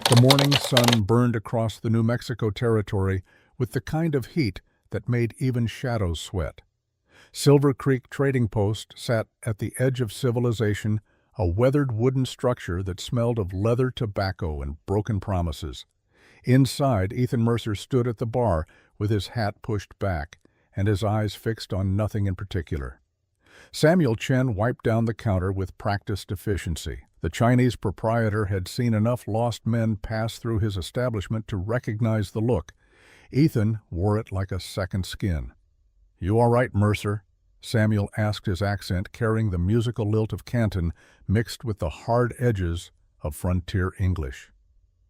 The morning sun burned across the New Mexico territory with the kind of heat that made even shadows sweat. Silver Creek Trading Post sat at the edge of civilization, a weathered wooden structure that smelled of leather tobacco and broken promises. Inside, Ethan Mercer stood at the bar with his hat pushed back and his eyes fixed on nothing in particular. Samuel Chen wiped down the counter with practiced efficiency. The Chinese proprietor had seen enough lost men pass through his establishment to recognize the look. Ethan wore it like a second skin. "You all right, Mercer?" Samuel asked, his accent carrying the musical lilt of Canton mixed with the hard edges of frontier English.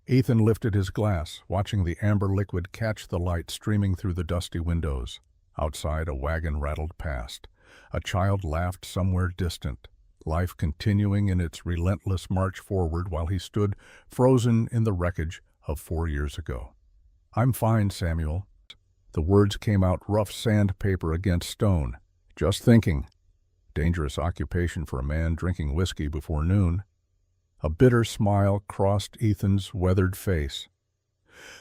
Ethan lifted his glass, watching the amber liquid catch the light streaming through the dusty windows. Outside, a wagon rattled past. A child laughed somewhere distant, life continuing in its relentless march forward while he stood frozen in the wreckage of 4 years ago. "I'm fine, Samuel." The words came out rough sandpaper against stone. "Just thinking." Dangerous occupation for a man drinking whiskey before noon. A bitter smile crossed Ethan's weathered face.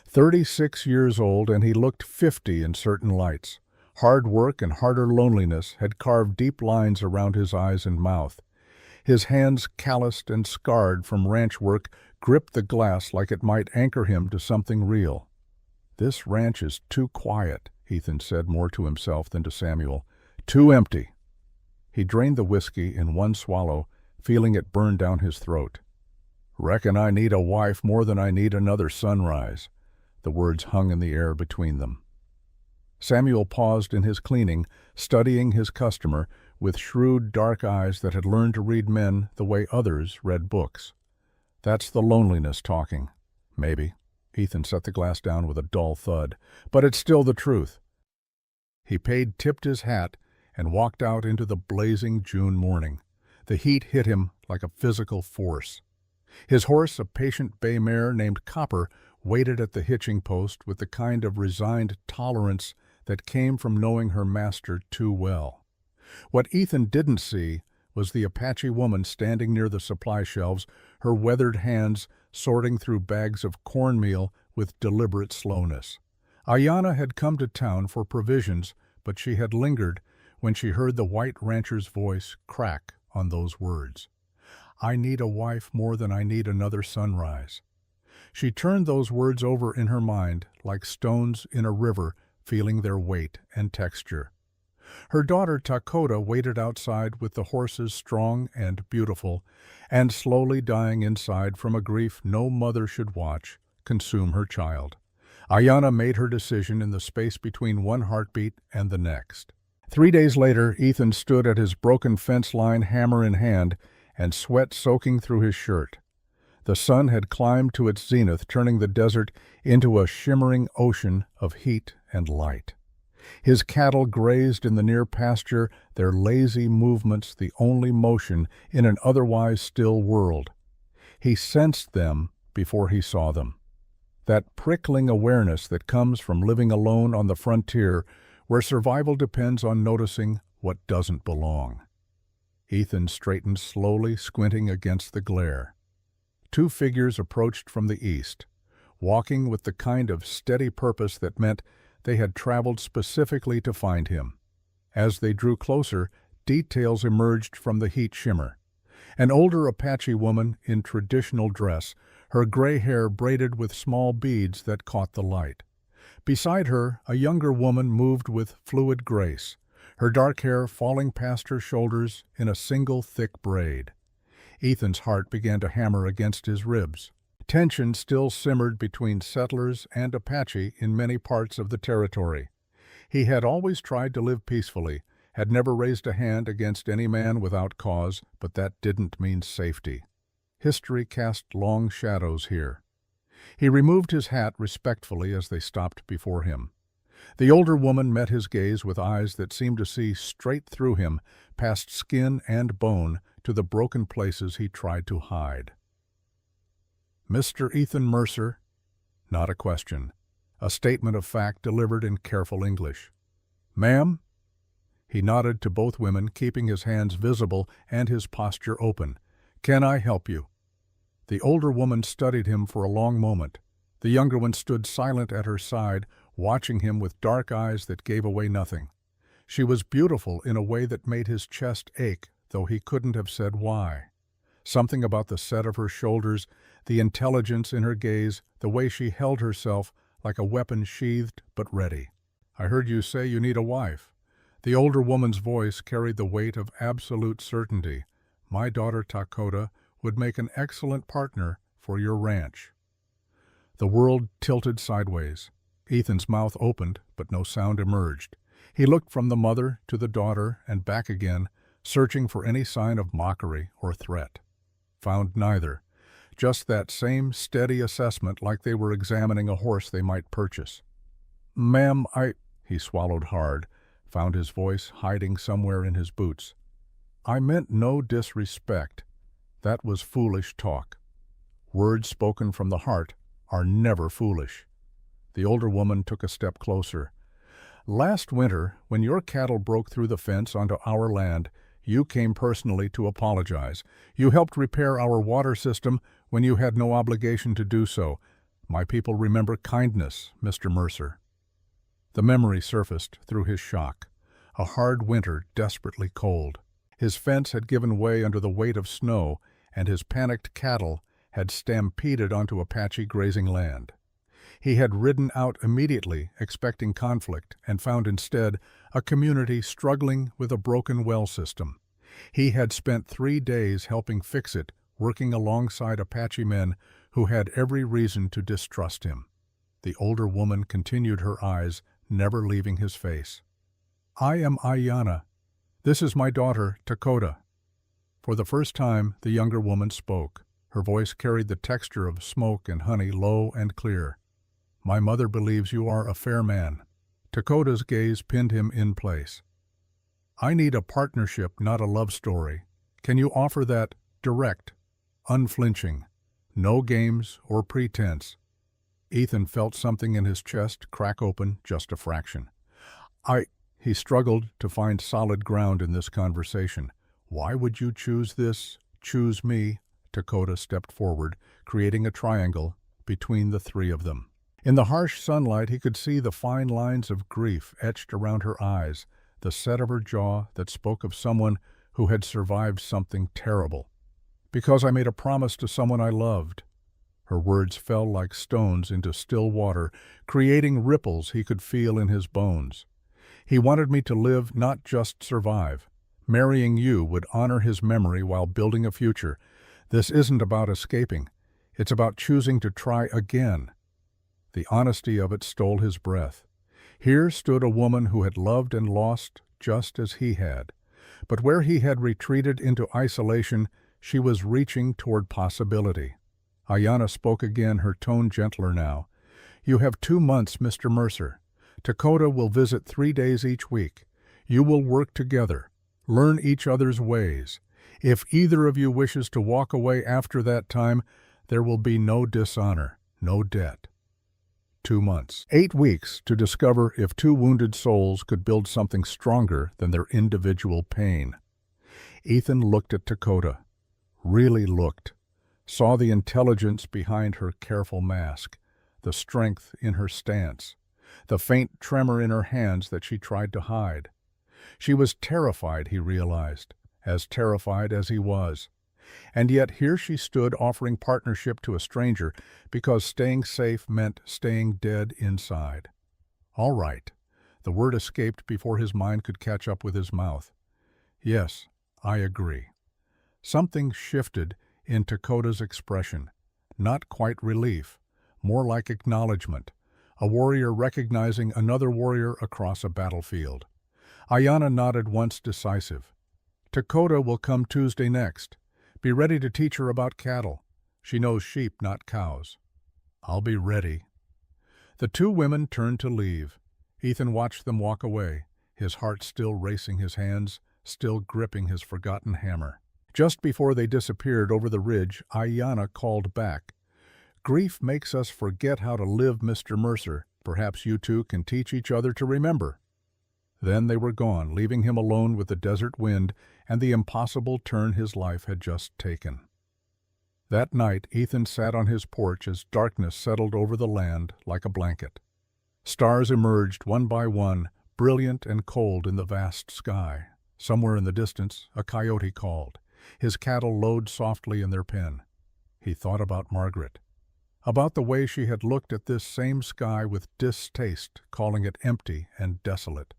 36 years old, and he looked 50 in certain lights. Hard work and harder loneliness had carved deep lines around his eyes and mouth. His hands, calloused and scarred from ranch work, gripped the glass like it might anchor him to something real. "This ranch is too quiet," Ethan said more to himself than to Samuel. "Too empty." He drained the whiskey in one swallow, feeling it burn down his throat. "Reckon I need a wife more than I need another sunrise." The words hung in the air between them. Samuel paused in his cleaning, studying his customer with shrewd, dark eyes that had learned to read men the way others read books. "That's the loneliness talking." "Maybe." Ethan set the glass down with a dull thud. "But it's still the truth." He tipped his hat, and walked out into the blazing June morning. The heat hit him like a physical force. His horse, a patient bay mare named Copper, waited at the hitching post with the kind of resigned tolerance that came from knowing her master too well. What Ethan didn't see was the Apache woman standing near the supply shelves, her weathered hands sorting through bags of cornmeal with deliberate slowness. Ayanna had come to town for provisions, but she had lingered when she heard the white rancher's voice crack on those words. "I need a wife more than I need another sunrise." She turned those words over in her mind like stones in a river, feeling their weight and texture. Her daughter Takota waited outside with the horses strong and beautiful, and slowly dying inside from a grief no mother should watch consume her child. Ayanna made her decision in the space between one heartbeat and the next. 3 days later, Ethan stood at his broken fence line, hammer in hand, and sweat soaking through his shirt. The sun had climbed to its zenith, turning the desert into a shimmering ocean of heat and light. His cattle grazed in the near pasture, their lazy movements the only motion in an otherwise still world. He sensed them before he saw them. That prickling awareness that comes from living alone on the frontier, where survival depends on noticing what doesn't belong. Ethan straightened slowly, squinting against the glare. 2 figures approached from the east, walking with the kind of steady purpose that meant they had traveled specifically to find him. As they drew closer, details emerged from the heat shimmer. An older Apache woman in traditional dress, her gray hair braided with small beads that caught the light. Beside her, a younger woman moved with fluid grace, her dark hair falling past her shoulders in a single thick braid. Ethan's heart began to hammer against his ribs. Tension still simmered between settlers and Apache in many parts of the territory. He had always tried to live peacefully, had never raised a hand against any man without cause, but that didn't mean safety. History cast long shadows here. He removed his hat respectfully as they stopped before him. The older woman met his gaze with eyes that seemed to see straight through him, past skin and bone, to the broken places he tried to hide. "Mr. Ethan Mercer?" Not a question. A statement of fact delivered in careful English. "Ma'am?" He nodded to both women, keeping his hands visible and his posture open. "Can I help you?" The older woman studied him for a long moment. The younger one stood silent at her side, watching him with dark eyes that gave away nothing. She was beautiful in a way that made his chest ache, though he couldn't have said why. Something about the set of her shoulders, the intelligence in her gaze, the way she held herself like a weapon sheathed but ready. "I heard you say you need a wife." The older woman's voice carried the weight of absolute certainty. "My daughter Dakota would make an excellent partner for your ranch." The world tilted sideways. Ethan's mouth opened, but no sound emerged. He looked from the mother to the daughter and back again, searching for any sign of mockery or threat. Found neither. Just that same steady assessment, like they were examining a horse they might purchase. "Ma'am, He swallowed hard, found his voice hiding somewhere in his boots. "I meant no disrespect. That was foolish talk. Words spoken from the heart are never foolish." The older woman took a step closer. "Last winter, when your cattle broke through the fence onto our land, you came personally to apologize. You helped repair our water system when you had no obligation to do so. My people remember kindness, Mr. Mercer." The memory surfaced through his shock. A hard winter, desperately cold. His fence had given way under the weight of snow, and his panicked cattle had stampeded onto Apache grazing land. He had ridden out immediately, expecting conflict, and found instead a community struggling with a broken well system. He had spent 3 days helping fix it, working alongside Apache men who had every reason to distrust him. The older woman continued, her eyes never leaving his face. "I am Ayanna. This is my daughter, Dakota." For the first time, the younger woman spoke. Her voice carried the texture of smoke and honey, low and clear. "My mother believes you are a fair man." Dakota's gaze pinned him in place. "I need a partnership, not a love story. Can you offer that direct, unflinching, no games or pretense?" Ethan felt something in his chest crack open just a fraction. He struggled to find solid ground in this conversation. "Why would you choose this? Choose me?" Dakota stepped forward, creating a triangle between the three of them. In the harsh sunlight, he could see the fine lines of grief etched around her eyes, the set of her jaw that spoke of someone who had survived something terrible. "Because I made a promise to someone I loved." Her words fell like stones into still water, creating ripples he could feel in his bones. "He wanted me to live, not just survive. Marrying you would honor his memory while building a future. This isn't about escaping. It's about choosing to try again." The honesty of it stole his breath. Here stood a woman who had loved and lost just as he had. But where he had retreated into isolation, she was reaching toward possibility. Ayanna spoke again, her tone gentler now. "You have 2 months, Mr. Mercer. Dakota will visit 3 days each week. You will work together, learn each other's ways. If either of you wishes to walk away after that time, there will be no dishonor, no debt." 2 months. 8 weeks to discover if 2 wounded souls could build something stronger than their individual pain. Ethan looked at Dakota, really looked, saw the intelligence behind her careful mask, the strength in her stance, the faint tremor in her hands that she tried to hide. She was terrified, he realized, as terrified as he was. And yet here she stood offering partnership to a stranger because staying safe meant staying dead inside. "All right." The word escaped before his mind could catch up with his mouth. "Yes, I agree." Something shifted in Dakota's expression. Not quite relief, more like acknowledgement, a warrior recognizing another warrior across a battlefield. Ayanna nodded once, decisive. "Dakota will come Tuesday next. Be ready to teach her about cattle. She knows sheep, not cows." "I'll be ready." The 2 women turned to leave. Ethan watched them walk away, his heart still racing, his hands still gripping his forgotten hammer. Just before they disappeared over the ridge, Ayanna called back. "Grief makes us forget how to live, Mr. Mercer. Perhaps you two can teach each other to remember." Then they were gone, leaving him alone with the desert wind and the impossible turn his life had just taken. That night, Ethan sat on his porch as darkness settled over the land like a blanket. Stars emerged one by one, brilliant and cold in the vast sky. Somewhere in the distance, a coyote called. His cattle lowed softly in their pen. He thought about Margaret, about the way she had looked at this same sky with distaste, calling it empty and desolate,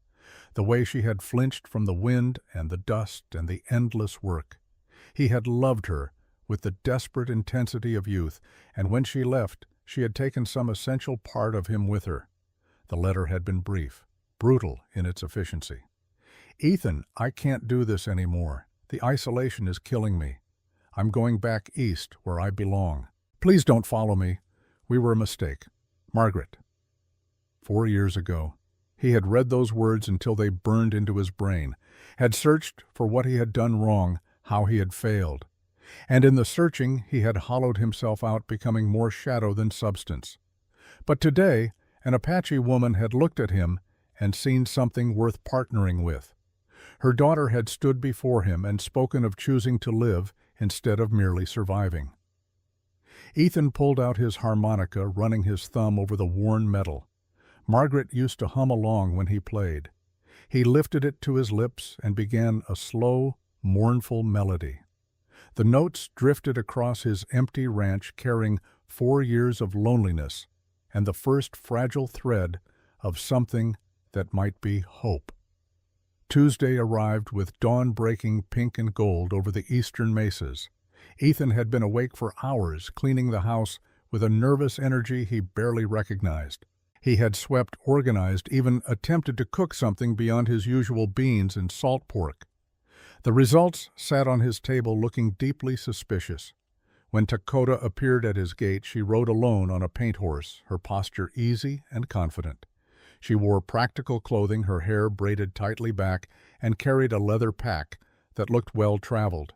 the way she had flinched from the wind and the dust and the endless work. He had loved her with the desperate intensity of youth, and when she left, she had taken some essential part of him with her. The letter had been brief, brutal in its efficiency. "Ethan, I can't do this anymore. The isolation is killing me. I'm going back east where I belong. Please don't follow me. We were a mistake. Margaret." 4 years ago, he had read those words until they burned into his brain, had searched for what he had done wrong, how he had failed. And in the searching, he had hollowed himself out, becoming more shadow than substance. But today, an Apache woman had looked at him and seen something worth partnering with. Her daughter had stood before him and spoken of choosing to live instead of merely surviving. Ethan pulled out his harmonica, running his thumb over the worn metal. Margaret used to hum along when he played. He lifted it to his lips and began a slow, mournful melody. The notes drifted across his empty ranch, carrying 4 years of loneliness and the first fragile thread of something that might be hope. Tuesday arrived with dawn breaking pink and gold over the eastern mesas. Ethan had been awake for hours, cleaning the house with a nervous energy he barely recognized. He had swept, organized, even attempted to cook something beyond his usual beans and salt pork. The results sat on his table looking deeply suspicious. When Dakota appeared at his gate, she rode alone on a paint horse, her posture easy and confident. She wore practical clothing, her hair braided tightly back, and carried a leather pack that looked well-traveled.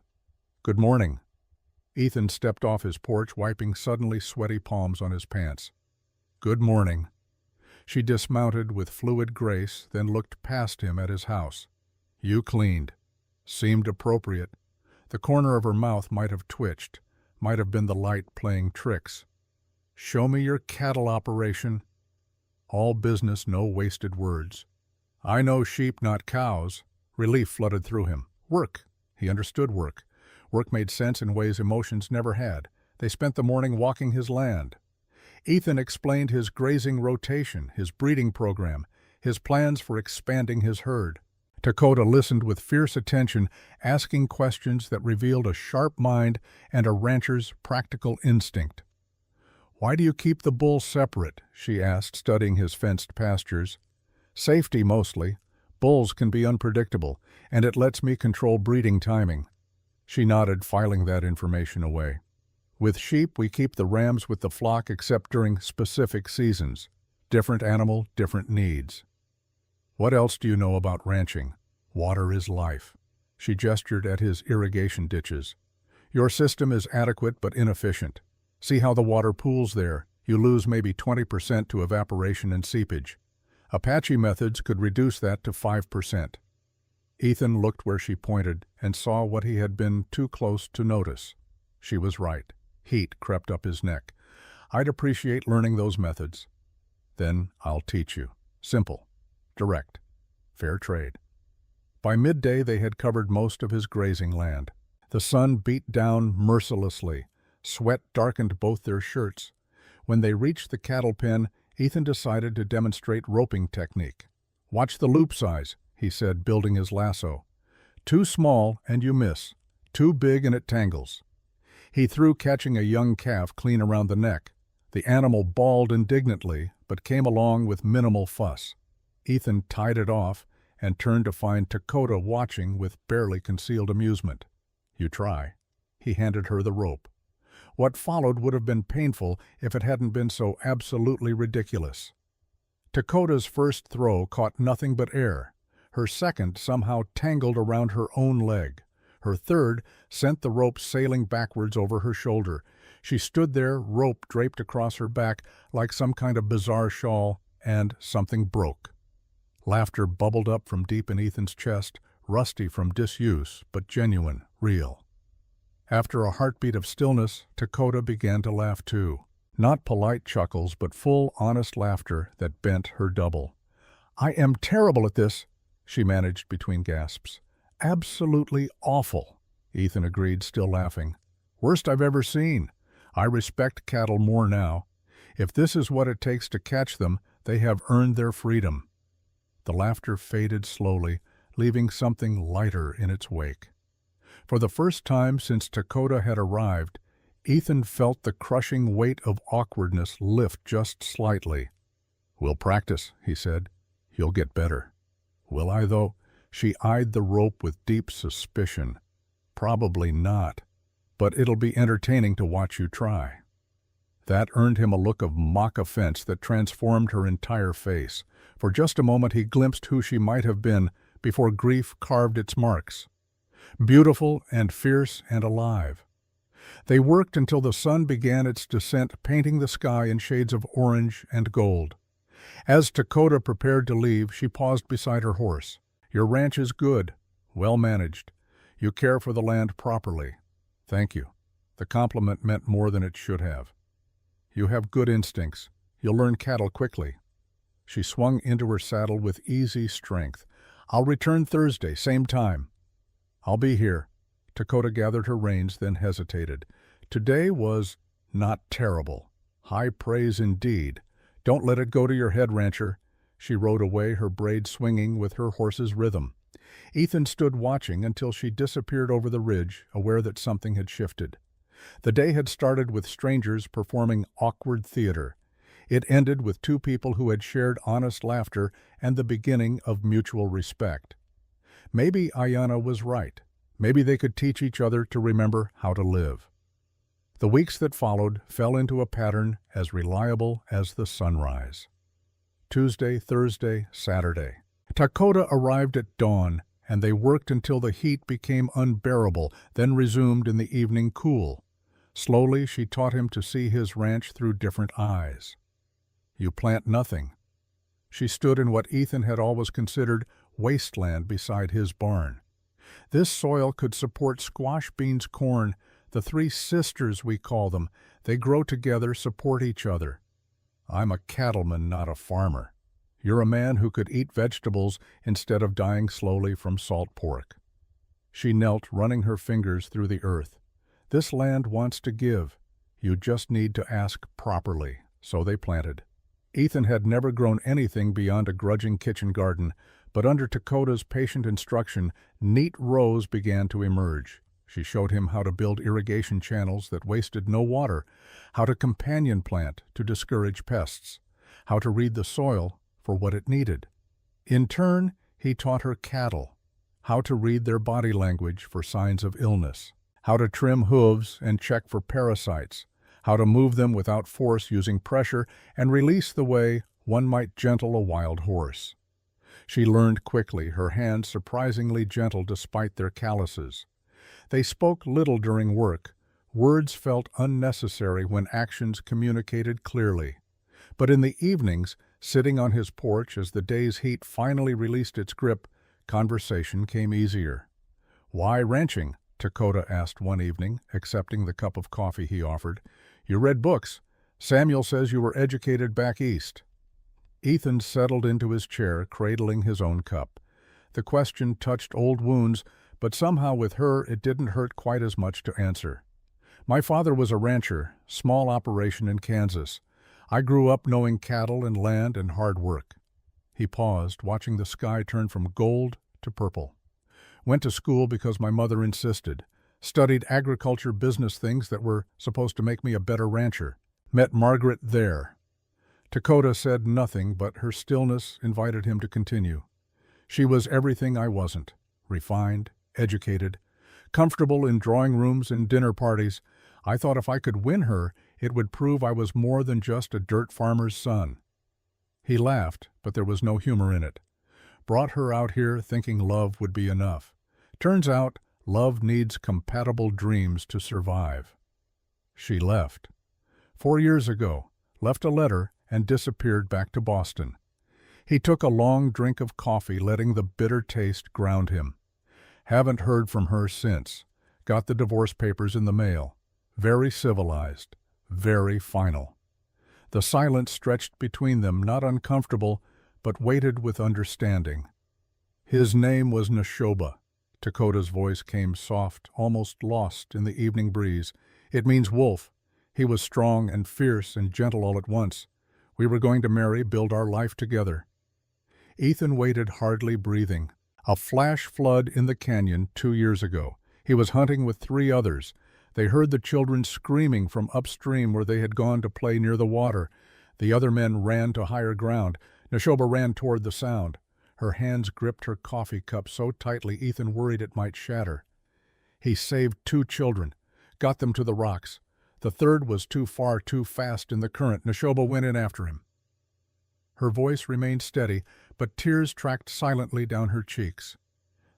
"Good morning." Ethan stepped off his porch, wiping suddenly sweaty palms on his pants. "Good morning." She dismounted with fluid grace, then looked past him at his house. "You cleaned." Seemed appropriate. The corner of her mouth might have twitched, might have been the light playing tricks. "Show me your cattle operation." All business, no wasted words. "I know sheep, not cows." Relief flooded through him. Work. He understood work. Work made sense in ways emotions never had. They spent the morning walking his land. Ethan explained his grazing rotation, his breeding program, his plans for expanding his herd. Dakota listened with fierce attention, asking questions that revealed a sharp mind and a rancher's practical instinct. "Why do you keep the bulls separate?" she asked, studying his fenced pastures. "Safety, mostly. Bulls can be unpredictable, and it lets me control breeding timing." She nodded, filing that information away. "With sheep, we keep the rams with the flock except during specific seasons. Different animal, different needs." "What else do you know about ranching?" "Water is life." She gestured at his irrigation ditches. "Your system is adequate but inefficient. See how the water pools there. You lose maybe 20% to evaporation and seepage. Apache methods could reduce that to 5%. Ethan looked where she pointed and saw what he had been too close to notice. She was right. Heat crept up his neck. "I'd appreciate learning those methods." "Then I'll teach you. Simple. Direct. Fair trade." By midday they had covered most of his grazing land. The sun beat down mercilessly. Sweat darkened both their shirts. When they reached the cattle pen, Ethan decided to demonstrate roping technique. "Watch the loop size," he said, building his lasso. "Too small and you miss. Too big and it tangles." He threw, catching a young calf clean around the neck. The animal bawled indignantly, but came along with minimal fuss. Ethan tied it off and turned to find Dakota watching with barely concealed amusement. "You try." He handed her the rope. What followed would have been painful if it hadn't been so absolutely ridiculous. Dakota's first throw caught nothing but air. Her second somehow tangled around her own leg. Her third sent the rope sailing backwards over her shoulder. She stood there, rope draped across her back like some kind of bizarre shawl, and something broke. Laughter bubbled up from deep in Ethan's chest, rusty from disuse, but genuine, real. After a heartbeat of stillness, Dakota began to laugh too. Not polite chuckles, but full, honest laughter that bent her double. "I am terrible at this," she managed between gasps. "Absolutely awful," Ethan agreed, still laughing. "Worst I've ever seen. I respect cattle more now. If this is what it takes to catch them, they have earned their freedom." The laughter faded slowly, leaving something lighter in its wake. For the first time since Dakota had arrived, Ethan felt the crushing weight of awkwardness lift just slightly. "We'll practice," he said. "You'll get better." "Will I, though?" She eyed the rope with deep suspicion. "Probably not, but it'll be entertaining to watch you try." That earned him a look of mock offense that transformed her entire face. For just a moment he glimpsed who she might have been before grief carved its marks. Beautiful and fierce and alive. They worked until the sun began its descent, painting the sky in shades of orange and gold. As Dakota prepared to leave, she paused beside her horse. "Your ranch is good, well managed. You care for the land properly." "Thank you." The compliment meant more than it should have. "You have good instincts. You'll learn cattle quickly." She swung into her saddle with easy strength. "I'll return Thursday, same time." "I'll be here." Dakota gathered her reins, then hesitated. Today was not terrible. High praise indeed. "Don't let it go to your head, rancher." She rode away, her braid swinging with her horse's rhythm. Ethan stood watching until she disappeared over the ridge, aware that something had shifted. The day had started with strangers performing awkward theater. It ended with two people who had shared honest laughter and the beginning of mutual respect. Maybe Ayanna was right. Maybe they could teach each other to remember how to live. The weeks that followed fell into a pattern as reliable as the sunrise. Tuesday, Thursday, Saturday. Dakota arrived at dawn, and they worked until the heat became unbearable, then resumed in the evening cool. Slowly she taught him to see his ranch through different eyes. "You plant nothing." She stood in what Ethan had always considered wasteland beside his barn. "This soil could support squash beans, corn, the three sisters we call them. They grow together, support each other." "I'm a cattleman, not a farmer." "You're a man who could eat vegetables instead of dying slowly from salt pork." She knelt, running her fingers through the earth. "This land wants to give. You just need to ask properly." So they planted. Ethan had never grown anything beyond a grudging kitchen garden, but under Dakota's patient instruction, neat rows began to emerge. She showed him how to build irrigation channels that wasted no water, how to companion plant to discourage pests, how to read the soil for what it needed. In turn, he taught her cattle, how to read their body language for signs of illness, how to trim hooves and check for parasites, how to move them without force using pressure and release the way one might gentle a wild horse. She learned quickly, her hands surprisingly gentle despite their calluses. They spoke little during work. Words felt unnecessary when actions communicated clearly. But in the evenings, sitting on his porch as the day's heat finally released its grip, conversation came easier. "Why ranching?" Dakota asked one evening, accepting the cup of coffee he offered. "You read books. Samuel says you were educated back east." Ethan settled into his chair, cradling his own cup. The question touched old wounds, but somehow with her it didn't hurt quite as much to answer. "My father was a rancher, small operation in Kansas. I grew up knowing cattle and land and hard work." He paused, watching the sky turn from gold to purple. "Went to school because my mother insisted. Studied agriculture business things that were supposed to make me a better rancher. Met Margaret there." Dakota said nothing, but her stillness invited him to continue. "She was everything I wasn't. Refined, educated, comfortable in drawing rooms and dinner parties. I thought if I could win her, it would prove I was more than just a dirt farmer's son." He laughed, but there was no humor in it. "Brought her out here thinking love would be enough. Turns out, love needs compatible dreams to survive." She left. 4 years ago, left a letter and disappeared back to Boston. He took a long drink of coffee, letting the bitter taste ground him. Haven't heard from her since. Got the divorce papers in the mail. Very civilized. Very final. The silence stretched between them, not uncomfortable, but weighted with understanding. His name was Neshoba. Dakota's voice came soft, almost lost in the evening breeze. It means wolf. He was strong and fierce and gentle all at once. We were going to marry, build our life together. Ethan waited, hardly breathing. A flash flood in the canyon 2 years ago. He was hunting with 3 others. They heard the children screaming from upstream where they had gone to play near the water. The other men ran to higher ground. Neshoba ran toward the sound. Her hands gripped her coffee cup so tightly Ethan worried it might shatter. He saved 2 children, got them to the rocks. The third was too far, too fast in the current. Neshoba went in after him. Her voice remained steady, but tears tracked silently down her cheeks.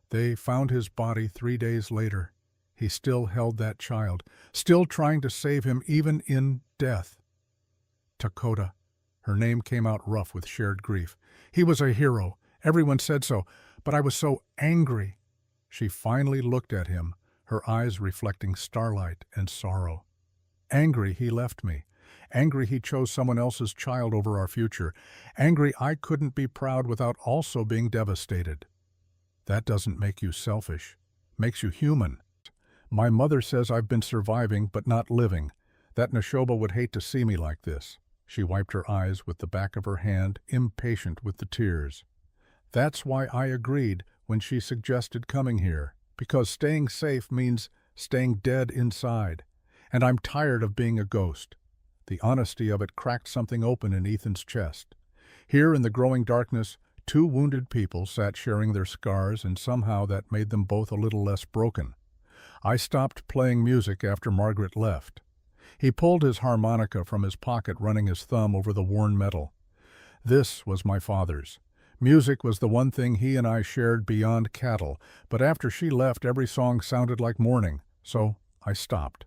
They found his body 3 days later. He still held that child, still trying to save him even in death. Dakota. Her name came out rough with shared grief. He was a hero. Everyone said so, but I was so angry. She finally looked at him, her eyes reflecting starlight and sorrow. Angry he left me. Angry he chose someone else's child over our future. Angry I couldn't be proud without also being devastated. That doesn't make you selfish. Makes you human. My mother says I've been surviving but not living. That Neshoba would hate to see me like this. She wiped her eyes with the back of her hand, impatient with the tears. That's why I agreed when she suggested coming here, because staying safe means staying dead inside. And I'm tired of being a ghost. The honesty of it cracked something open in Ethan's chest. Here in the growing darkness, 2 wounded people sat sharing their scars, and somehow that made them both a little less broken. I stopped playing music after Margaret left. He pulled his harmonica from his pocket, running his thumb over the worn metal. This was my father's. Music was the one thing he and I shared beyond cattle, but after she left, every song sounded like mourning, so I stopped.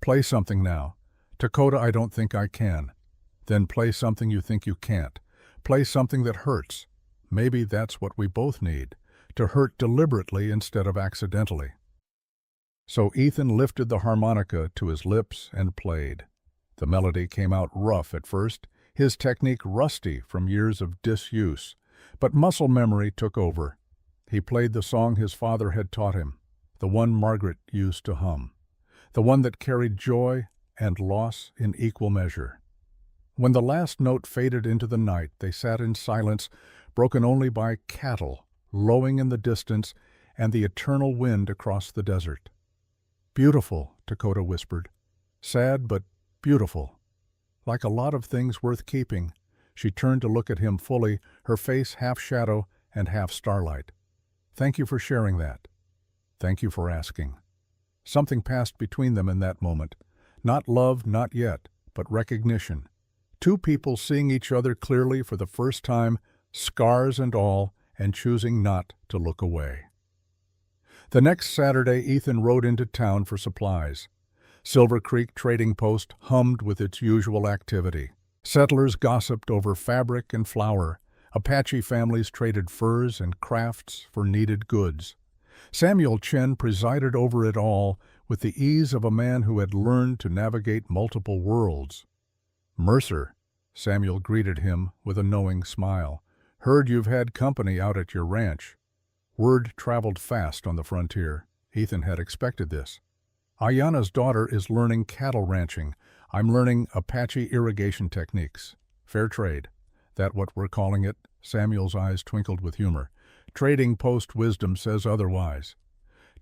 Play something now. Dakota, I don't think I can. Then play something you think you can't. Play something that hurts. Maybe that's what we both need, to hurt deliberately instead of accidentally. So Ethan lifted the harmonica to his lips and played. The melody came out rough at first, his technique rusty from years of disuse, but muscle memory took over. He played the song his father had taught him, the one Margaret used to hum, the one that carried joy and loss in equal measure. When the last note faded into the night, they sat in silence, broken only by cattle lowing in the distance and the eternal wind across the desert. Beautiful, Dakota whispered. Sad, but beautiful. Like a lot of things worth keeping. She turned to look at him fully, her face half shadow and half starlight. Thank you for sharing that. Thank you for asking. Something passed between them in that moment. Not love, not yet, but recognition. 2 people seeing each other clearly for the first time, scars and all, and choosing not to look away. The next Saturday, Ethan rode into town for supplies. Silver Creek Trading Post hummed with its usual activity. Settlers gossiped over fabric and flour. Apache families traded furs and crafts for needed goods. Samuel Chen presided over it all with the ease of a man who had learned to navigate multiple worlds. Mercer, Samuel greeted him with a knowing smile. Heard you've had company out at your ranch. Word traveled fast on the frontier. Ethan had expected this. Ayanna's daughter is learning cattle ranching. I'm learning Apache irrigation techniques. Fair trade. That what we're calling it? Samuel's eyes twinkled with humor. Trading Post wisdom says otherwise.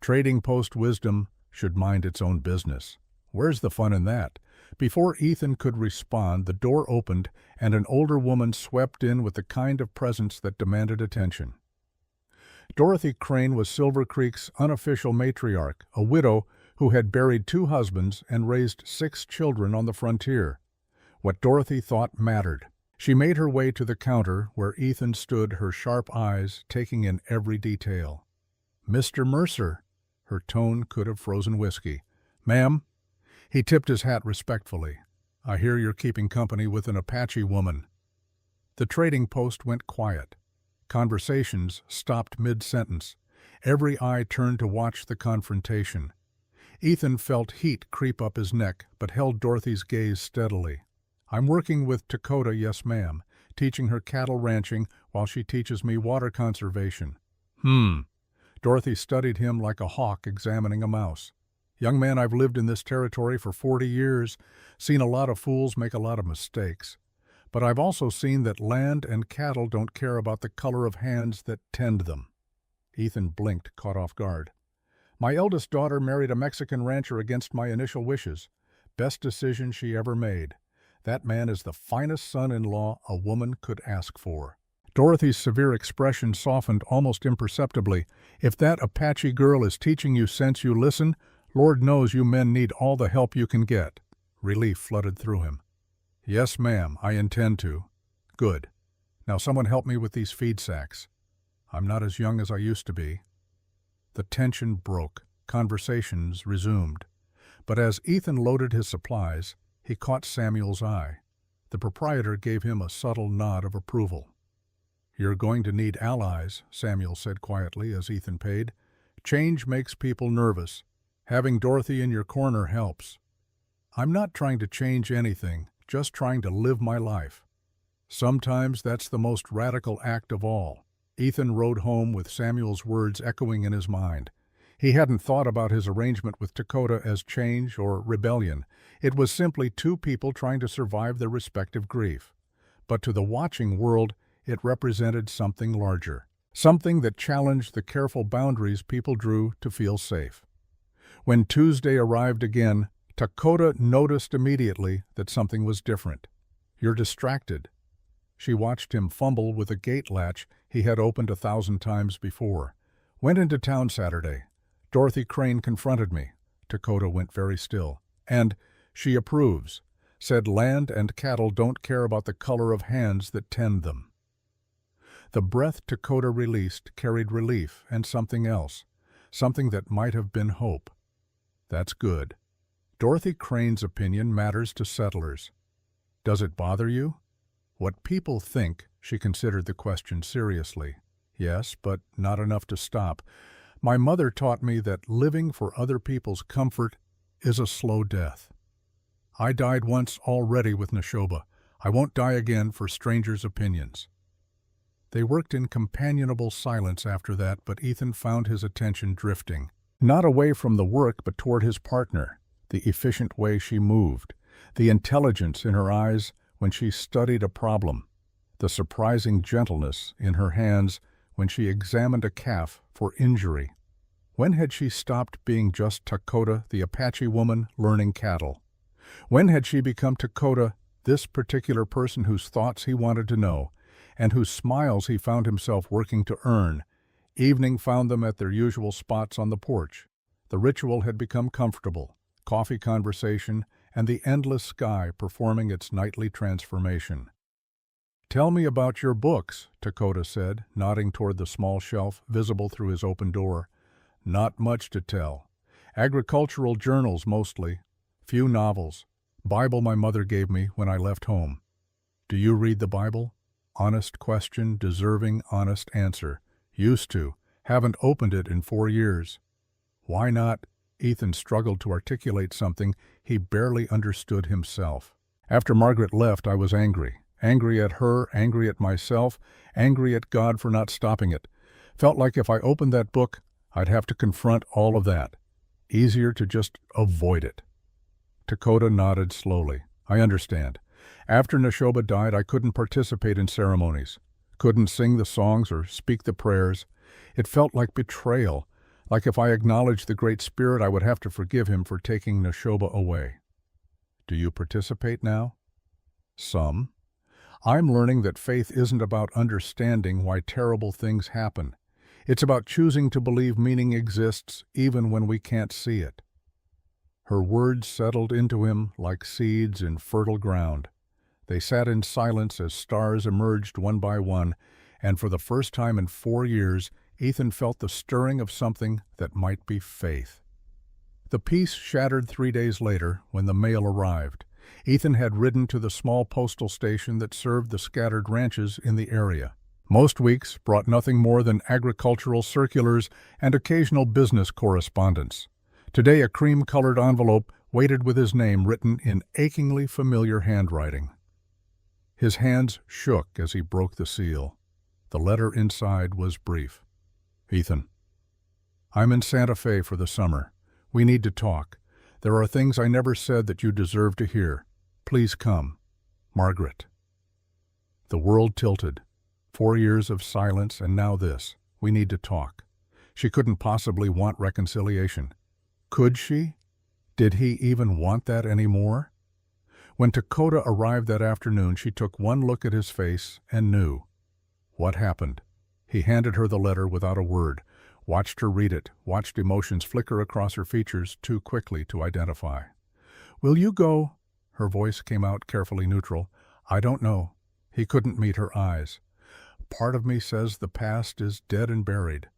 Trading Post wisdom should mind its own business. Where's the fun in that? Before Ethan could respond, the door opened and an older woman swept in with the kind of presence that demanded attention. Dorothy Crane was Silver Creek's unofficial matriarch, a widow who had buried 2 husbands and raised 6 children on the frontier. What Dorothy thought mattered. She made her way to the counter where Ethan stood, her sharp eyes taking in every detail. Mr. Mercer. Her tone could have frozen whiskey. Ma'am. He tipped his hat respectfully. I hear you're keeping company with an Apache woman. The Trading Post went quiet. Conversations stopped mid-sentence. Every eye turned to watch the confrontation. Ethan felt heat creep up his neck, but held Dorothy's gaze steadily. "I'm working with Dakota, yes ma'am, teaching her cattle ranching while she teaches me water conservation." Dorothy studied him like a hawk examining a mouse. "Young man, I've lived in this territory for 40 years, seen a lot of fools make a lot of mistakes. But I've also seen that land and cattle don't care about the color of hands that tend them." Ethan blinked, caught off guard. "My eldest daughter married a Mexican rancher against my initial wishes. Best decision she ever made. That man is the finest son-in-law a woman could ask for." Dorothy's severe expression softened almost imperceptibly. "If that Apache girl is teaching you sense, you listen. Lord knows you men need all the help you can get." Relief flooded through him. "Yes, ma'am, I intend to." "Good. Now someone help me with these feed sacks. I'm not as young as I used to be." The tension broke. Conversations resumed. But as Ethan loaded his supplies, he caught Samuel's eye. The proprietor gave him a subtle nod of approval. "You're going to need allies," Samuel said quietly as Ethan paid. "Change makes people nervous. Having Dorothy in your corner helps." "I'm not trying to change anything, just trying to live my life." "Sometimes that's the most radical act of all." Ethan rode home with Samuel's words echoing in his mind. He hadn't thought about his arrangement with Dakota as change or rebellion. It was simply two people trying to survive their respective grief. But to the watching world, it represented something larger, something that challenged the careful boundaries people drew to feel safe. When Tuesday arrived again, Dakota noticed immediately that something was different. "You're distracted." She watched him fumble with a gate latch he had opened 1,000 times before. "Went into town Saturday. Dorothy Crane confronted me." Dakota went very still. "And she approves. Said land and cattle don't care about the color of hands that tend them." The breath Dakota released carried relief and something else, something that might have been hope. "That's good. Dorothy Crane's opinion matters to settlers. Does it bother you?" "What people think," she considered the question seriously. "Yes, but not enough to stop. My mother taught me that living for other people's comfort is a slow death. I died once already with Neshoba. I won't die again for strangers' opinions." They worked in companionable silence after that, but Ethan found his attention drifting. Not away from the work, but toward his partner, the efficient way she moved, the intelligence in her eyes when she studied a problem, the surprising gentleness in her hands when she examined a calf for injury. When had she stopped being just Dakota, the Apache woman learning cattle? When had she become Dakota, this particular person whose thoughts he wanted to know, and whose smiles he found himself working to earn? Evening found them at their usual spots on the porch. The ritual had become comfortable, coffee conversation, and the endless sky performing its nightly transformation. "Tell me about your books," Dakota said, nodding toward the small shelf visible through his open door. "Not much to tell. Agricultural journals mostly. Few novels. Bible my mother gave me when I left home." "Do you read the Bible?" Honest question, deserving honest answer. "Used to. Haven't opened it in 4 years." "Why not?" Ethan struggled to articulate something he barely understood himself. "After Margaret left, I was angry. Angry at her, angry at myself, angry at God for not stopping it. Felt like if I opened that book, I'd have to confront all of that. Easier to just avoid it." Dakota nodded slowly. "I understand. After Neshoba died, I couldn't participate in ceremonies. Couldn't sing the songs or speak the prayers. It felt like betrayal, like if I acknowledged the Great Spirit, I would have to forgive him for taking Neshoba away." "Do you participate now?" "Some. I'm learning that faith isn't about understanding why terrible things happen. It's about choosing to believe meaning exists even when we can't see it." Her words settled into him like seeds in fertile ground. They sat in silence as stars emerged one by one, and for the first time in 4 years, Ethan felt the stirring of something that might be faith. The peace shattered 3 days later when the mail arrived. Ethan had ridden to the small postal station that served the scattered ranches in the area. Most weeks brought nothing more than agricultural circulars and occasional business correspondence. Today a cream-colored envelope waited with his name written in achingly familiar handwriting. His hands shook as he broke the seal. The letter inside was brief. Ethan, I'm in Santa Fe for the summer. We need to talk. There are things I never said that you deserve to hear. Please come. Margaret. The world tilted. 4 years of silence and now this. We need to talk. She couldn't possibly want reconciliation. Could she? Did he even want that anymore? When Dakota arrived that afternoon, she took one look at his face and knew. What happened? He handed her the letter without a word, watched her read it, watched emotions flicker across her features too quickly to identify. Will you go? Her voice came out carefully neutral. I don't know. He couldn't meet her eyes. Part of me says the past is dead and buried,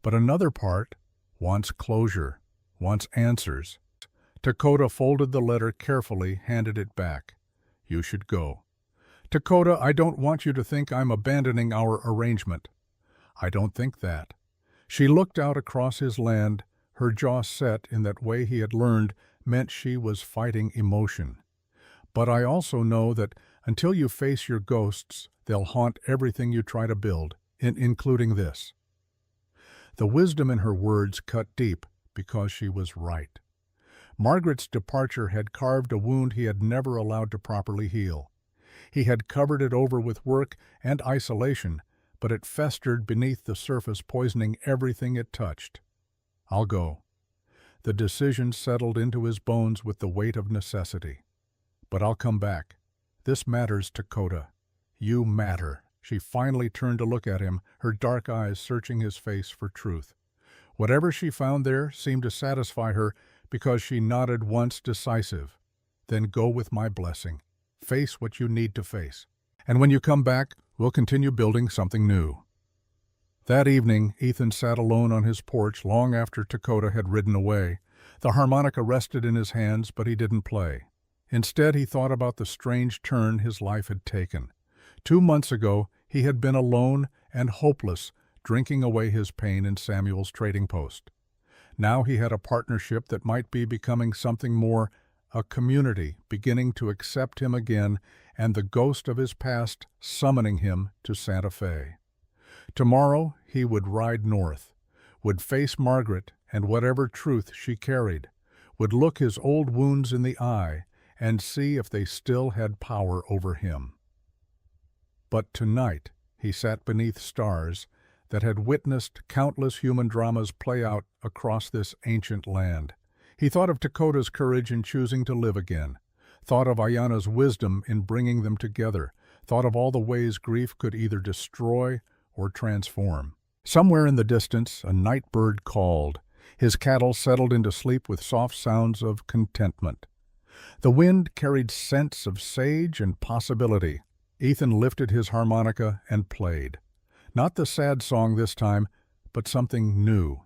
but another part wants closure, wants answers. Dakota folded the letter carefully, handed it back. You should go. Dakota, I don't want you to think I'm abandoning our arrangement. I don't think that. She looked out across his land, her jaw set in that way he had learned meant she was fighting emotion. But I also know that until you face your ghosts, they'll haunt everything you try to build, including this. The wisdom in her words cut deep because she was right. Margaret's departure had carved a wound he had never allowed to properly heal. He had covered it over with work and isolation, but it festered beneath the surface, poisoning everything it touched. I'll go. The decision settled into his bones with the weight of necessity. But I'll come back. This matters, Dakota. You matter. She finally turned to look at him, her dark eyes searching his face for truth. Whatever she found there seemed to satisfy her because she nodded once, decisive. Then go with my blessing. Face what you need to face. And when you come back, we'll continue building something new. That evening, Ethan sat alone on his porch long after Dakota had ridden away. The harmonica rested in his hands, but he didn't play. Instead, he thought about the strange turn his life had taken. 2 months ago, he had been alone and hopeless, drinking away his pain in Samuel's trading post. Now he had a partnership that might be becoming something more, a community beginning to accept him again, and the ghost of his past summoning him to Santa Fe. Tomorrow he would ride north, would face Margaret and whatever truth she carried, would look his old wounds in the eye and see if they still had power over him. But tonight he sat beneath stars that had witnessed countless human dramas play out across this ancient land. He thought of Dakota's courage in choosing to live again, thought of Ayana's wisdom in bringing them together, thought of all the ways grief could either destroy or transform. Somewhere in the distance, a night bird called. His cattle settled into sleep with soft sounds of contentment. The wind carried scents of sage and possibility. Ethan lifted his harmonica and played. Not the sad song this time, but something new.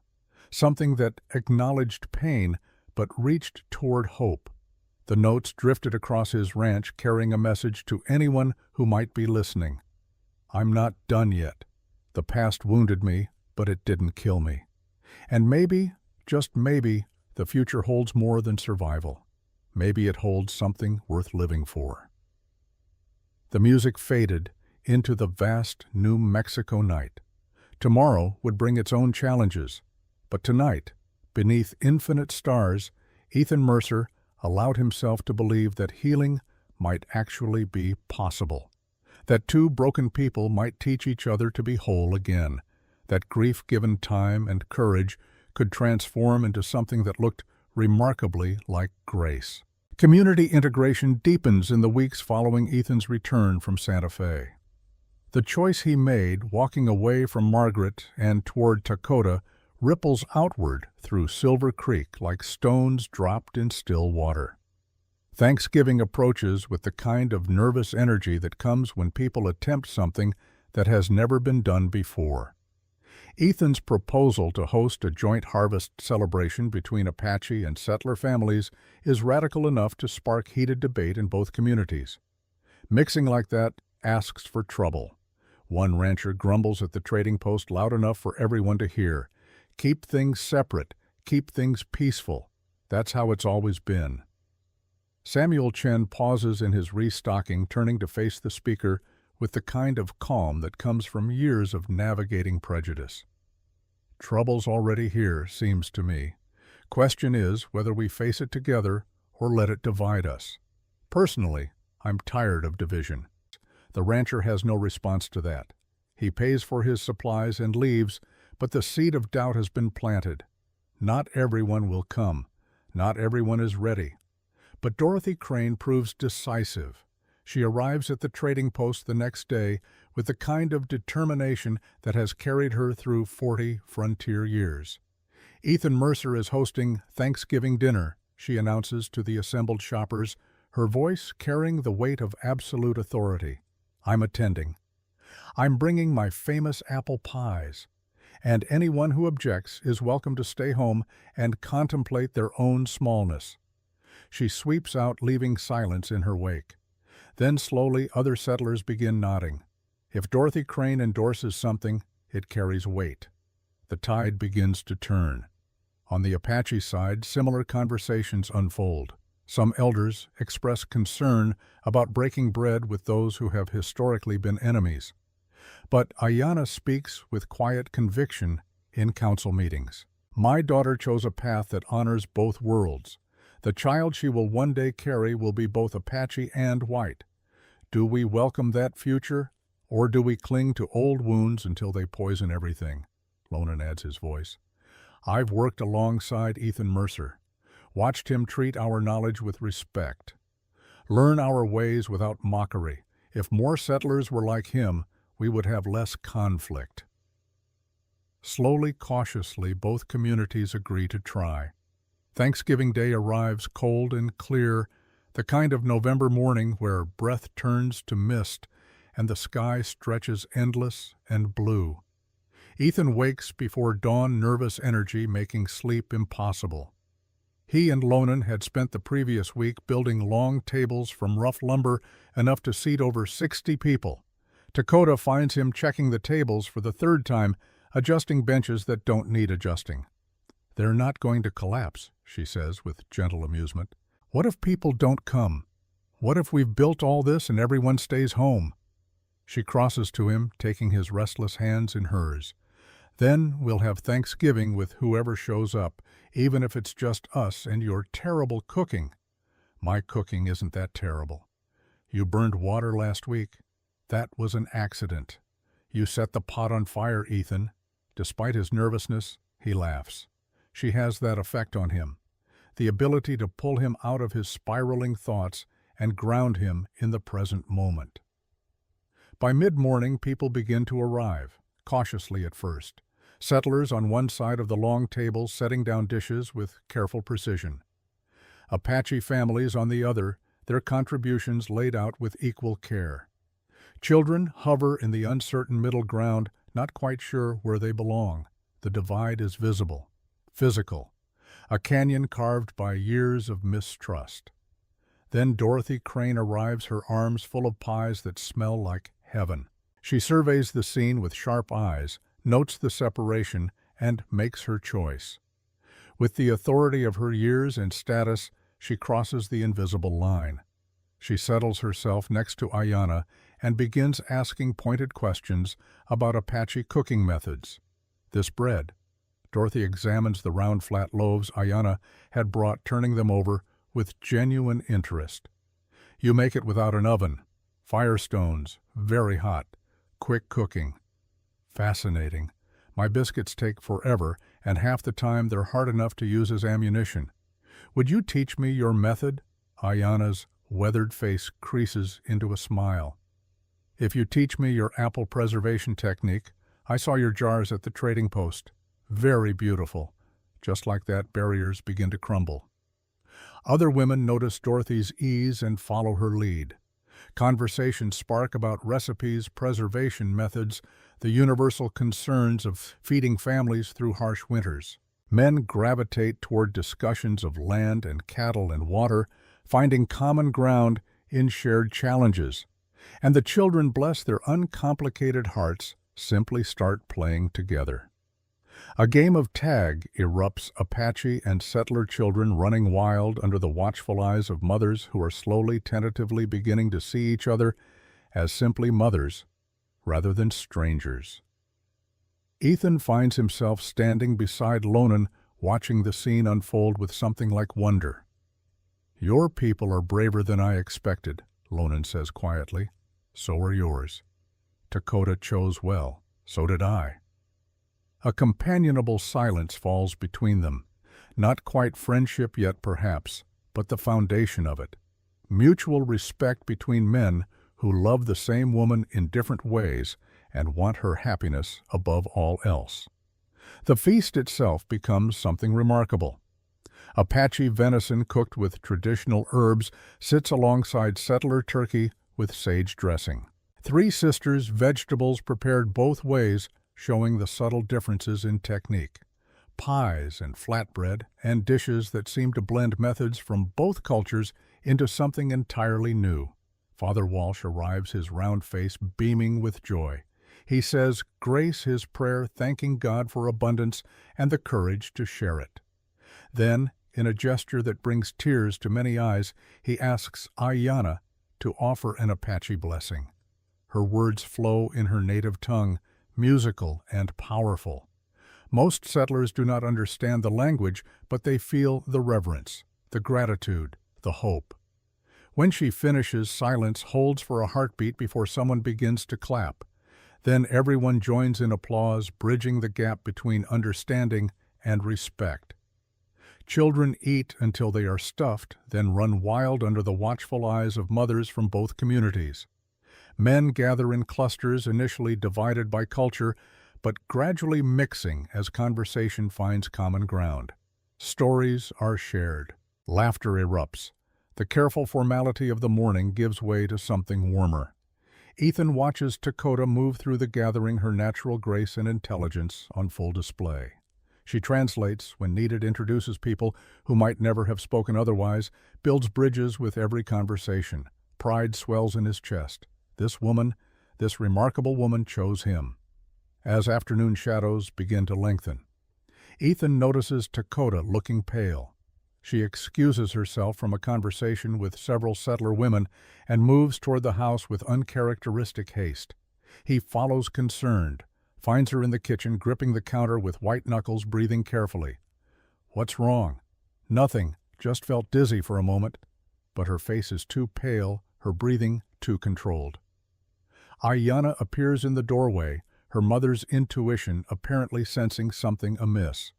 Something that acknowledged pain, but reached toward hope. The notes drifted across his ranch, carrying a message to anyone who might be listening. I'm not done yet. The past wounded me, but it didn't kill me. And maybe, just maybe, the future holds more than survival. Maybe it holds something worth living for. The music faded into the vast New Mexico night. Tomorrow would bring its own challenges, but tonight, beneath infinite stars, Ethan Mercer allowed himself to believe that healing might actually be possible, that two broken people might teach each other to be whole again, that grief given time and courage could transform into something that looked remarkably like grace. Community integration deepens in the weeks following Ethan's return from Santa Fe. The choice he made, walking away from Margaret and toward Dakota, ripples outward through Silver Creek like stones dropped in still water. Thanksgiving approaches with the kind of nervous energy that comes when people attempt something that has never been done before. Ethan's proposal to host a joint harvest celebration between Apache and settler families is radical enough to spark heated debate in both communities. Mixing like that asks for trouble. One rancher grumbles at the trading post loud enough for everyone to hear. Keep things separate, keep things peaceful. That's how it's always been. Samuel Chen pauses in his restocking, turning to face the speaker with the kind of calm that comes from years of navigating prejudice. Trouble's already here, seems to me. Question is whether we face it together or let it divide us. Personally, I'm tired of division. The rancher has no response to that. He pays for his supplies and leaves, but the seed of doubt has been planted. Not everyone will come. Not everyone is ready. But Dorothy Crane proves decisive. She arrives at the trading post the next day with the kind of determination that has carried her through 40 frontier years. Ethan Mercer is hosting Thanksgiving dinner, she announces to the assembled shoppers, her voice carrying the weight of absolute authority. I'm attending. I'm bringing my famous apple pies, and anyone who objects is welcome to stay home and contemplate their own smallness. She sweeps out, leaving silence in her wake. Then slowly other settlers begin nodding. If Dorothy Crane endorses something, it carries weight. The tide begins to turn. On the Apache side, similar conversations unfold. Some elders express concern about breaking bread with those who have historically been enemies. But Ayanna speaks with quiet conviction in council meetings. My daughter chose a path that honors both worlds. The child she will one day carry will be both Apache and white. Do we welcome that future, or do we cling to old wounds until they poison everything? Lonan adds his voice. I've worked alongside Ethan Mercer, watched him treat our knowledge with respect, learn our ways without mockery. If more settlers were like him, we would have less conflict. Slowly, cautiously, both communities agree to try. Thanksgiving Day arrives cold and clear, the kind of November morning where breath turns to mist and the sky stretches endless and blue. Ethan wakes before dawn, nervous energy making sleep impossible. He and Lonan had spent the previous week building long tables from rough lumber enough to seat over 60 people. Dakota finds him checking the tables for the third time, adjusting benches that don't need adjusting. They're not going to collapse, she says with gentle amusement. What if people don't come? What if we've built all this and everyone stays home? She crosses to him, taking his restless hands in hers. Then we'll have Thanksgiving with whoever shows up, even if it's just us and your terrible cooking. My cooking isn't that terrible. You burned water last week. That was an accident. You set the pot on fire, Ethan. Despite his nervousness, he laughs. She has that effect on him, the ability to pull him out of his spiraling thoughts and ground him in the present moment. By mid-morning, people begin to arrive, cautiously at first. Settlers on one side of the long table setting down dishes with careful precision. Apache families on the other, their contributions laid out with equal care. Children hover in the uncertain middle ground, not quite sure where they belong. The divide is visible, physical, a canyon carved by years of mistrust. Then Dorothy Crane arrives, her arms full of pies that smell like heaven. She surveys the scene with sharp eyes, notes the separation, and makes her choice. With the authority of her years and status, she crosses the invisible line. She settles herself next to Ayanna and begins asking pointed questions about Apache cooking methods. This bread. Dorothy examines the round flat loaves Ayanna had brought, turning them over with genuine interest. You make it without an oven. Firestones, very hot, quick cooking. Fascinating. My biscuits take forever, and half the time they're hard enough to use as ammunition. Would you teach me your method? Ayanna's weathered face creases into a smile. If you teach me your apple preservation technique, I saw your jars at the trading post. Very beautiful. Just like that, barriers begin to crumble. Other women notice Dorothy's ease and follow her lead. Conversations spark about recipes, preservation methods, the universal concerns of feeding families through harsh winters. Men gravitate toward discussions of land and cattle and water, finding common ground in shared challenges. And the children, bless their uncomplicated hearts, simply start playing together. A game of tag erupts, Apache and settler children running wild under the watchful eyes of mothers who are slowly, tentatively beginning to see each other as simply mothers rather than strangers. Ethan finds himself standing beside Lonan, watching the scene unfold with something like wonder. "Your people are braver than I expected," Lonan says quietly. "So are yours. Dakota chose well. So did I." A companionable silence falls between them. Not quite friendship yet, perhaps, but the foundation of it. Mutual respect between men who love the same woman in different ways and want her happiness above all else. The feast itself becomes something remarkable. Apache venison cooked with traditional herbs sits alongside settler turkey with sage dressing. Three Sisters vegetables prepared both ways, showing the subtle differences in technique. Pies and flatbread, and dishes that seem to blend methods from both cultures into something entirely new. Father Walsh arrives, his round face beaming with joy. He says grace his prayer, thanking God for abundance and the courage to share it. Then, in a gesture that brings tears to many eyes, he asks Ayanna to offer an Apache blessing. Her words flow in her native tongue, musical and powerful. Most settlers do not understand the language, but they feel the reverence, the gratitude, the hope. When she finishes, silence holds for a heartbeat before someone begins to clap. Then everyone joins in applause, bridging the gap between understanding and respect. Children eat until they are stuffed, then run wild under the watchful eyes of mothers from both communities. Men gather in clusters, initially divided by culture, but gradually mixing as conversation finds common ground. Stories are shared. Laughter erupts. The careful formality of the morning gives way to something warmer. Ethan watches Dakota move through the gathering, her natural grace and intelligence on full display. She translates, when needed, introduces people who might never have spoken otherwise, builds bridges with every conversation. Pride swells in his chest. This woman, this remarkable woman, chose him. As afternoon shadows begin to lengthen, Ethan notices Dakota looking pale. She excuses herself from a conversation with several settler women and moves toward the house with uncharacteristic haste. He follows concerned, finds her in the kitchen, gripping the counter with white knuckles, breathing carefully. "What's wrong?" "Nothing, just felt dizzy for a moment." But her face is too pale, her breathing too controlled. Ayanna appears in the doorway, her mother's intuition apparently sensing something amiss.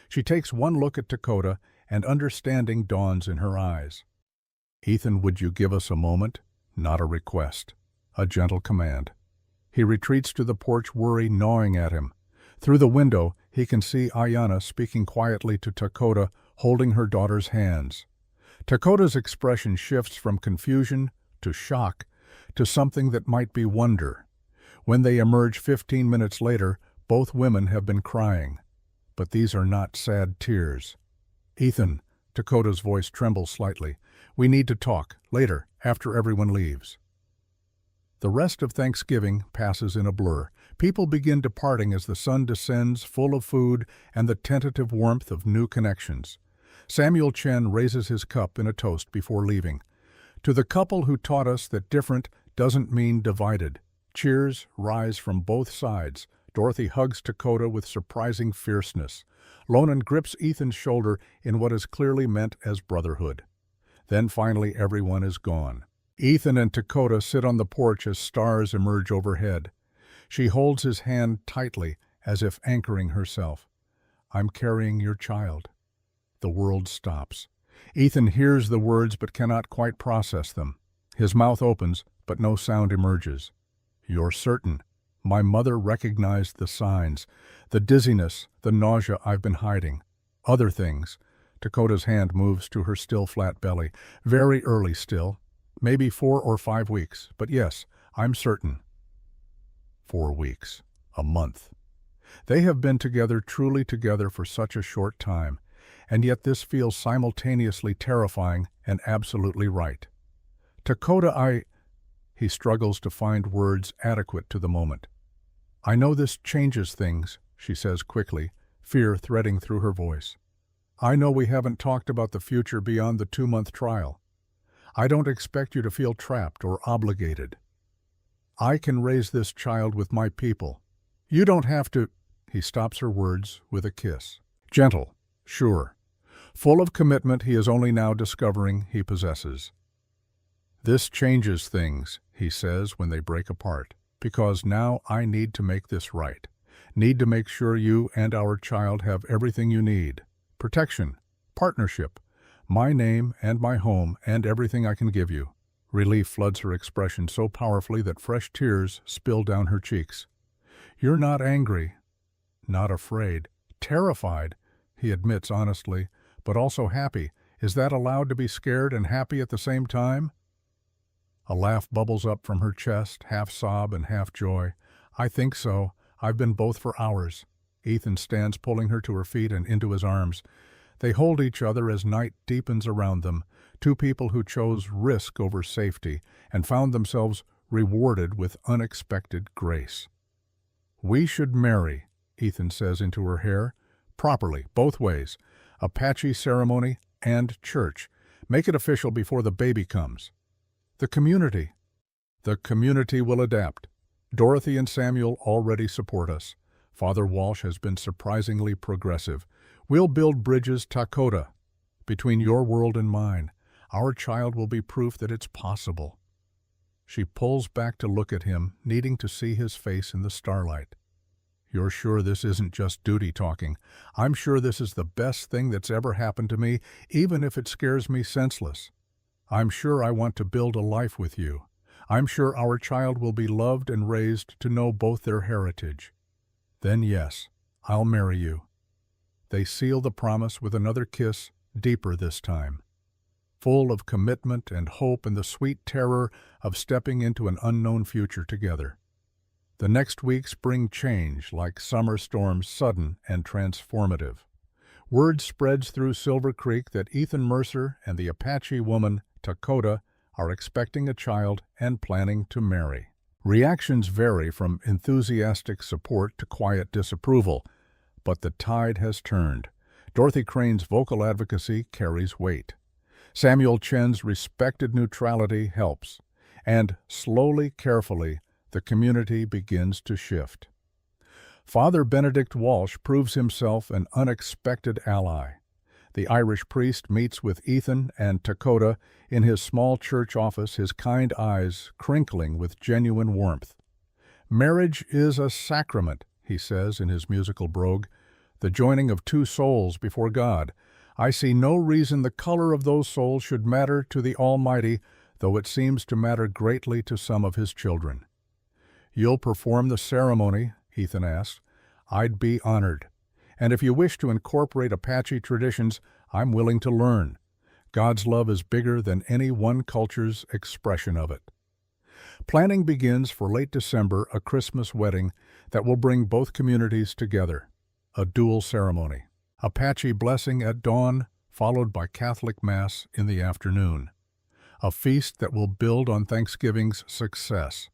She takes one look at Dakota, and understanding dawns in her eyes. "Ethan, would you give us a moment?" Not a request, a gentle command. He retreats to the porch, worry gnawing at him. Through the window, he can see Ayanna speaking quietly to Dakota, holding her daughter's hands. Dakota's expression shifts from confusion to shock to something that might be wonder. When they emerge 15 minutes later, both women have been crying. But these are not sad tears. "Ethan," Dakota's voice trembles slightly, "we need to talk, later, after everyone leaves." The rest of Thanksgiving passes in a blur. People begin departing as the sun descends, full of food and the tentative warmth of new connections. Samuel Chen raises his cup in a toast before leaving. "To the couple who taught us that different doesn't mean divided." Cheers rise from both sides. Dorothy hugs Dakota with surprising fierceness. Lonan grips Ethan's shoulder in what is clearly meant as brotherhood. Then finally everyone is gone. Ethan and Dakota sit on the porch as stars emerge overhead. She holds his hand tightly, as if anchoring herself. "I'm carrying your child." The world stops. Ethan hears the words but cannot quite process them. His mouth opens, but no sound emerges. "You're certain?" "My mother recognized the signs. The dizziness, the nausea I've been hiding. Other things." Dakota's hand moves to her still flat belly. "Very early still. Maybe 4 or 5 weeks. But yes, I'm certain." 4 weeks. A month. They have been together, truly together, for such a short time. And yet this feels simultaneously terrifying and absolutely right. "Dakota, He struggles to find words adequate to the moment. "I know this changes things," she says quickly, fear threading through her voice. "I know we haven't talked about the future beyond the 2-month trial. I don't expect you to feel trapped or obligated. I can raise this child with my people. You don't have to—" He stops her words with a kiss. Gentle, sure, full of commitment he is only now discovering he possesses. "This changes things," he says when they break apart, "because now I need to make this right. Need to make sure you and our child have everything you need. Protection, partnership, my name and my home and everything I can give you." Relief floods her expression so powerfully that fresh tears spill down her cheeks. "You're not angry, not afraid, terrified," he admits honestly, "but also happy. Is that allowed to be scared and happy at the same time?" A laugh bubbles up from her chest, half sob and half joy. "I think so. I've been both for hours." Ethan stands pulling her to her feet and into his arms. They hold each other as night deepens around them, two people who chose risk over safety and found themselves rewarded with unexpected grace. "We should marry," Ethan says into her hair. "Properly, both ways. Apache ceremony and church. Make it official before the baby comes." "The community." "The community will adapt. Dorothy and Samuel already support us. Father Walsh has been surprisingly progressive. We'll build bridges Dakota between your world and mine. Our child will be proof that it's possible." She pulls back to look at him, needing to see his face in the starlight. "You're sure this isn't just duty talking? I'm sure this is the best thing that's ever happened to me, even if it scares me senseless. I'm sure I want to build a life with you. I'm sure our child will be loved and raised to know both their heritage. Then yes, I'll marry you." They seal the promise with another kiss, deeper this time, full of commitment and hope and the sweet terror of stepping into an unknown future together. The next weeks bring change like summer storms, sudden and transformative. Word spreads through Silver Creek that Ethan Mercer and the Apache woman, Dakota, are expecting a child and planning to marry. Reactions vary from enthusiastic support to quiet disapproval, but the tide has turned. Dorothy Crane's vocal advocacy carries weight. Samuel Chen's respected neutrality helps, and slowly, carefully, the community begins to shift. Father Benedict Walsh proves himself an unexpected ally. The Irish priest meets with Ethan and Dakota in his small church office, his kind eyes crinkling with genuine warmth. "Marriage is a sacrament," he says in his musical brogue, "the joining of two souls before God. I see no reason the color of those souls should matter to the Almighty, though it seems to matter greatly to some of his children." "You'll perform the ceremony?" Ethan asked. "I'd be honored. And if you wish to incorporate Apache traditions, I'm willing to learn. God's love is bigger than any one culture's expression of it." Planning begins for late December, a Christmas wedding that will bring both communities together. A dual ceremony. Apache blessing at dawn, followed by Catholic Mass in the afternoon. A feast that will build on Thanksgiving's success.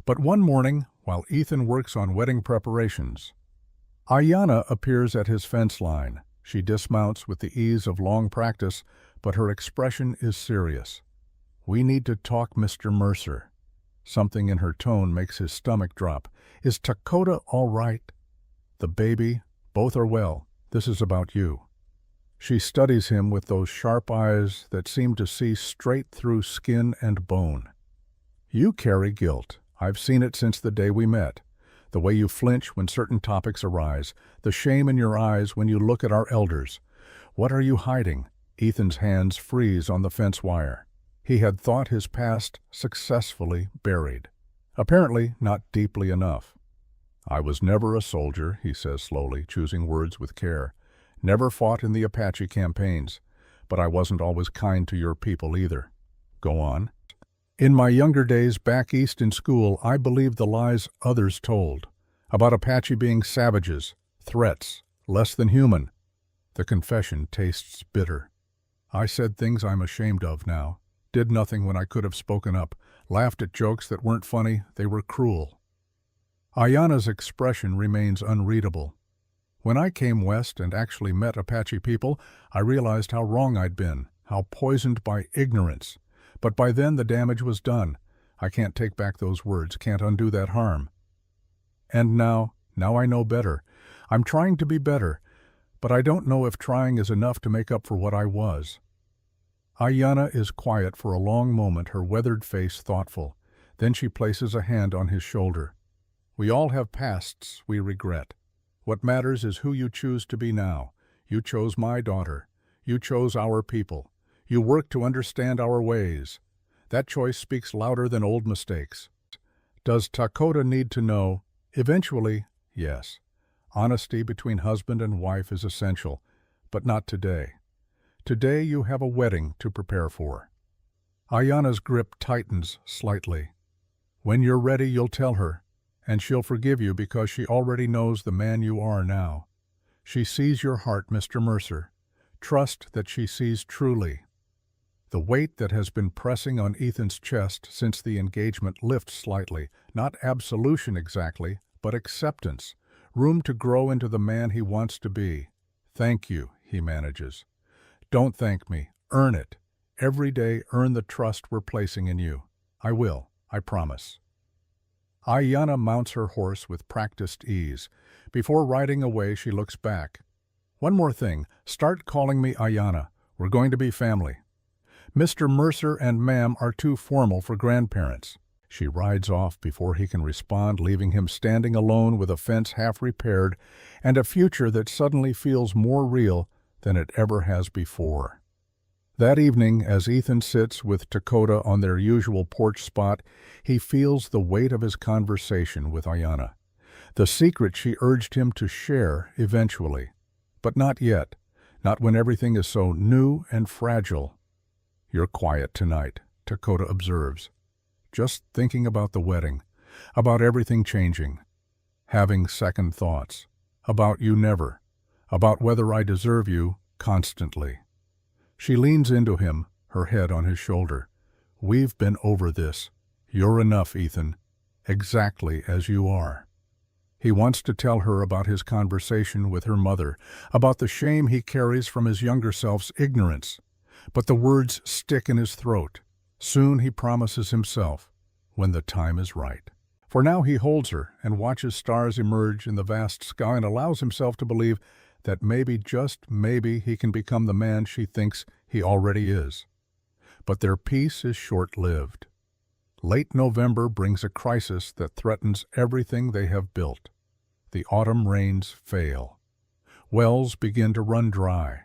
But one morning, while Ethan works on wedding preparations, Ayanna appears at his fence line. She dismounts with the ease of long practice, but her expression is serious. "We need to talk, Mr. Mercer." Something in her tone makes his stomach drop. "Is Dakota all right?" "The baby, both are well. This is about you." She studies him with those sharp eyes that seem to see straight through skin and bone. "You carry guilt. I've seen it since the day we met. The way you flinch when certain topics arise, the shame in your eyes when you look at our elders. What are you hiding?" Ethan's hands freeze on the fence wire. He had thought his past successfully buried. Apparently not deeply enough. "I was never a soldier," he says slowly, choosing words with care. "Never fought in the Apache campaigns. But I wasn't always kind to your people either." "Go on." "In my younger days back east in school, I believed the lies others told. About Apache being savages, threats, less than human." The confession tastes bitter. "I said things I'm ashamed of now. Did nothing when I could have spoken up. Laughed at jokes that weren't funny, they were cruel." Ayanna's expression remains unreadable. When I came west and actually met Apache people, I realized how wrong I'd been, how poisoned by ignorance. But by then the damage was done. I can't take back those words, can't undo that harm. And now I know better. I'm trying to be better, but I don't know if trying is enough to make up for what I was. Ayanna is quiet for a long moment, her weathered face thoughtful. Then she places a hand on his shoulder. We all have pasts we regret. What matters is who you choose to be now. You chose my daughter. You chose our people. You worked to understand our ways. That choice speaks louder than old mistakes. Does Dakota need to know? Eventually, yes. Honesty between husband and wife is essential, but not today. Today you have a wedding to prepare for. Ayanna's grip tightens slightly. When you're ready, you'll tell her, and she'll forgive you because she already knows the man you are now. She sees your heart, Mr. Mercer. Trust that she sees truly. The weight that has been pressing on Ethan's chest since the engagement lifts slightly, not absolution exactly, but acceptance, room to grow into the man he wants to be. Thank you, he manages. Don't thank me, earn it. Every day earn the trust we're placing in you. I will, I promise. Ayanna mounts her horse with practiced ease. Before riding away, she looks back. One more thing, start calling me Ayanna. We're going to be family. Mr. Mercer and Ma'am are too formal for grandparents. She rides off before he can respond, leaving him standing alone with a fence half repaired and a future that suddenly feels more real than it ever has before. That evening, as Ethan sits with Dakota on their usual porch spot, he feels the weight of his conversation with Ayanna. The secret she urged him to share eventually. But not yet, not when everything is so new and fragile. You're quiet tonight, Dakota observes. Just thinking about the wedding, about everything changing, having second thoughts, about you never, about whether I deserve you constantly. She leans into him, her head on his shoulder. We've been over this. You're enough, Ethan, exactly as you are. He wants to tell her about his conversation with her mother, about the shame he carries from his younger self's ignorance. But the words stick in his throat. Soon he promises himself, when the time is right. For now he holds her and watches stars emerge in the vast sky and allows himself to believe that maybe, just maybe, he can become the man she thinks he already is. But their peace is short-lived. Late November brings a crisis that threatens everything they have built. The autumn rains fail. Wells begin to run dry.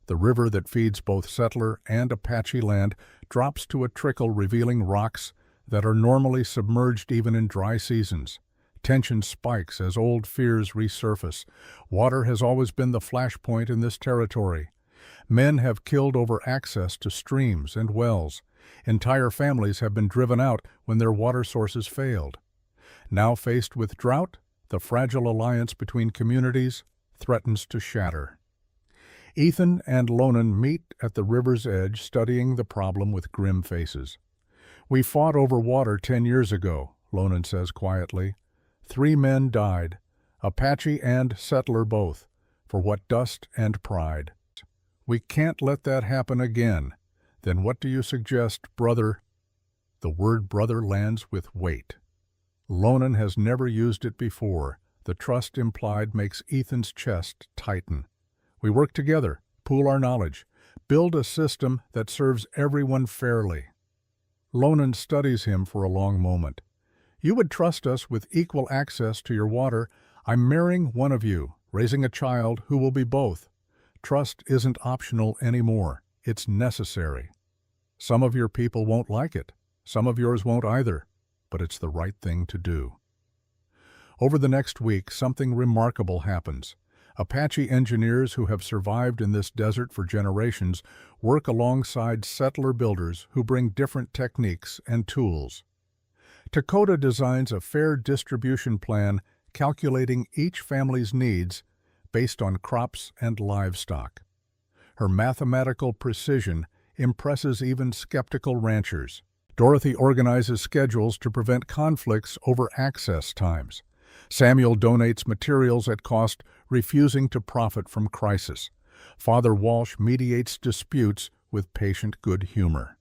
The river that feeds both settler and Apache land drops to a trickle, revealing rocks that are normally submerged even in dry seasons. Tension spikes as old fears resurface. Water has always been the flashpoint in this territory. Men have killed over access to streams and wells. Entire families have been driven out when their water sources failed. Now faced with drought, the fragile alliance between communities threatens to shatter. Ethan and Lonan meet at the river's edge, studying the problem with grim faces. We fought over water 10 years ago, Lonan says quietly. 3 men died, Apache and settler both, for what dust and pride. We can't let that happen again. Then what do you suggest, brother? The word brother lands with weight. Lonan has never used it before. The trust implied makes Ethan's chest tighten. We work together, pool our knowledge, build a system that serves everyone fairly. Lonan studies him for a long moment. You would trust us with equal access to your water. I'm marrying one of you, raising a child who will be both. Trust isn't optional anymore. It's necessary. Some of your people won't like it. Some of yours won't either. But it's the right thing to do. Over the next week, something remarkable happens. Apache engineers who have survived in this desert for generations work alongside settler builders who bring different techniques and tools. Dakota designs a fair distribution plan calculating each family's needs based on crops and livestock. Her mathematical precision impresses even skeptical ranchers. Dorothy organizes schedules to prevent conflicts over access times. Samuel donates materials at cost refusing to profit from crisis. Father Walsh mediates disputes with patient good humor.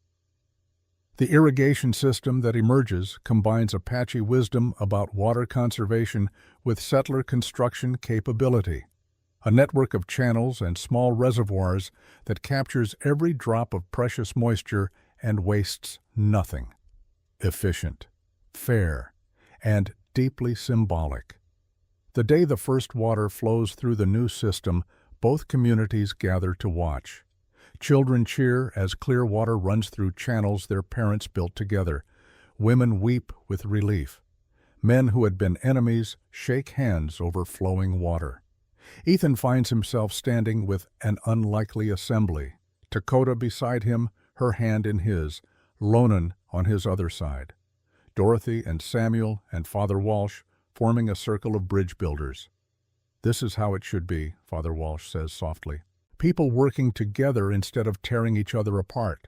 The irrigation system that emerges combines Apache wisdom about water conservation with settler construction capability. A network of channels and small reservoirs that captures every drop of precious moisture and wastes nothing. Efficient, fair, and deeply symbolic. The day the first water flows through the new system, both communities gather to watch. Children cheer as clear water runs through channels their parents built together. Women weep with relief. Men who had been enemies shake hands over flowing water. Ethan finds himself standing with an unlikely assembly. Dakota beside him, her hand in his, Lonan on his other side. Dorothy and Samuel and Father Walsh forming a circle of bridge builders. "This is how it should be," Father Walsh says softly. "People working together instead of tearing each other apart."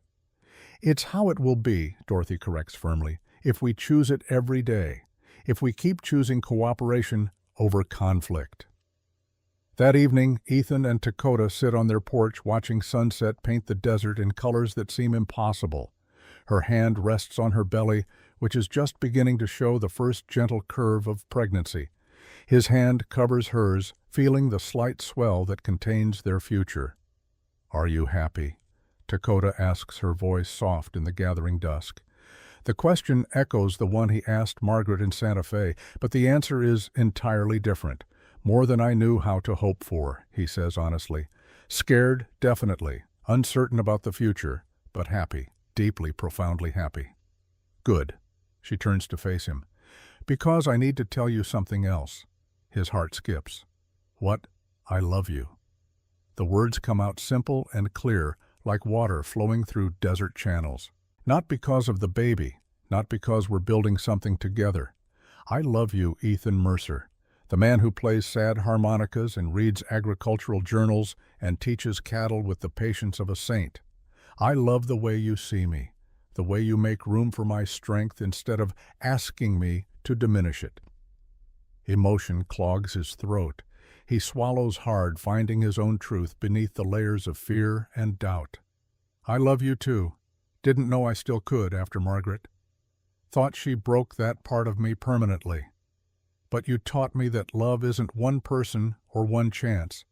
"It's how it will be," Dorothy corrects firmly, "if we choose it every day, if we keep choosing cooperation over conflict." That evening, Ethan and Dakota sit on their porch watching sunset paint the desert in colors that seem impossible. Her hand rests on her belly, which is just beginning to show the first gentle curve of pregnancy. His hand covers hers, feeling the slight swell that contains their future. "Are you happy?" Dakota asks, her voice soft in the gathering dusk. The question echoes the one he asked Margaret in Santa Fe, but the answer is entirely different. "More than I knew how to hope for," he says honestly. "Scared, definitely. Uncertain about the future, but happy. Deeply, profoundly happy." "Good." She turns to face him. "Because I need to tell you something else." His heart skips. "What?" "I love you." The words come out simple and clear, like water flowing through desert channels. Not because of the baby, not because we're building something together. I love you, Ethan Mercer, the man who plays sad harmonicas and reads agricultural journals and teaches cattle with the patience of a saint. I love the way you see me, the way you make room for my strength instead of asking me to diminish it. Emotion clogs his throat. He swallows hard, finding his own truth beneath the layers of fear and doubt. "I love you too. Didn't know I still could after Margaret. Thought she broke that part of me permanently. But you taught me that love isn't one person or one chance.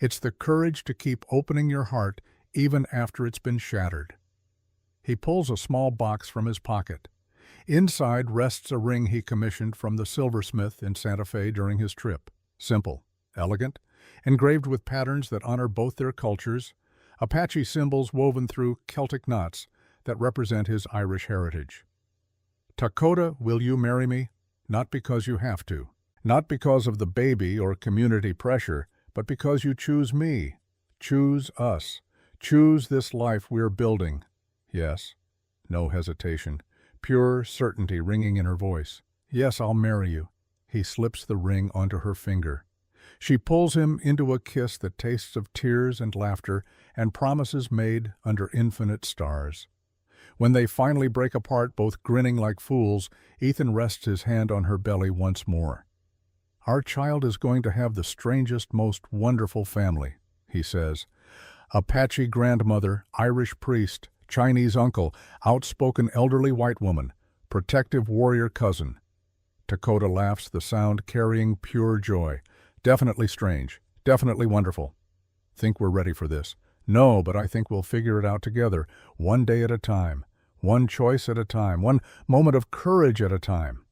It's the courage to keep opening your heart even after it's been shattered." He pulls a small box from his pocket. Inside rests a ring he commissioned from the silversmith in Santa Fe during his trip. Simple, elegant, engraved with patterns that honor both their cultures, Apache symbols woven through Celtic knots that represent his Irish heritage. "Dakota, will you marry me? Not because you have to. Not because of the baby or community pressure, but because you choose me. Choose us. Choose this life we're building." "Yes." No hesitation. Pure certainty ringing in her voice. "Yes, I'll marry you." He slips the ring onto her finger. She pulls him into a kiss that tastes of tears and laughter and promises made under infinite stars. When they finally break apart, both grinning like fools, Ethan rests his hand on her belly once more. "Our child is going to have the strangest, most wonderful family," he says. "Apache grandmother, Irish priest, Chinese uncle, outspoken elderly white woman, protective warrior cousin." Dakota laughs, the sound carrying pure joy. "Definitely strange. Definitely wonderful." "Think we're ready for this?" "No, but I think we'll figure it out together, one day at a time, one choice at a time, one moment of courage at a time."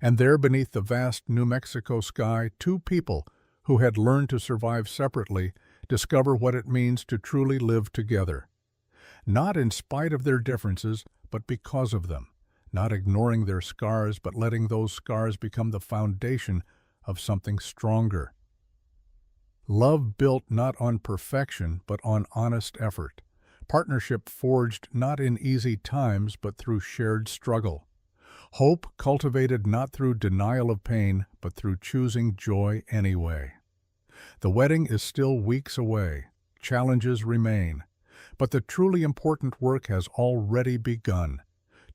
And there beneath the vast New Mexico sky, two people who had learned to survive separately discover what it means to truly live together. Not in spite of their differences, but because of them. Not ignoring their scars, but letting those scars become the foundation of something stronger. Love built not on perfection, but on honest effort. Partnership forged not in easy times, but through shared struggle. Hope cultivated not through denial of pain, but through choosing joy anyway. The wedding is still weeks away. Challenges remain. But the truly important work has already begun.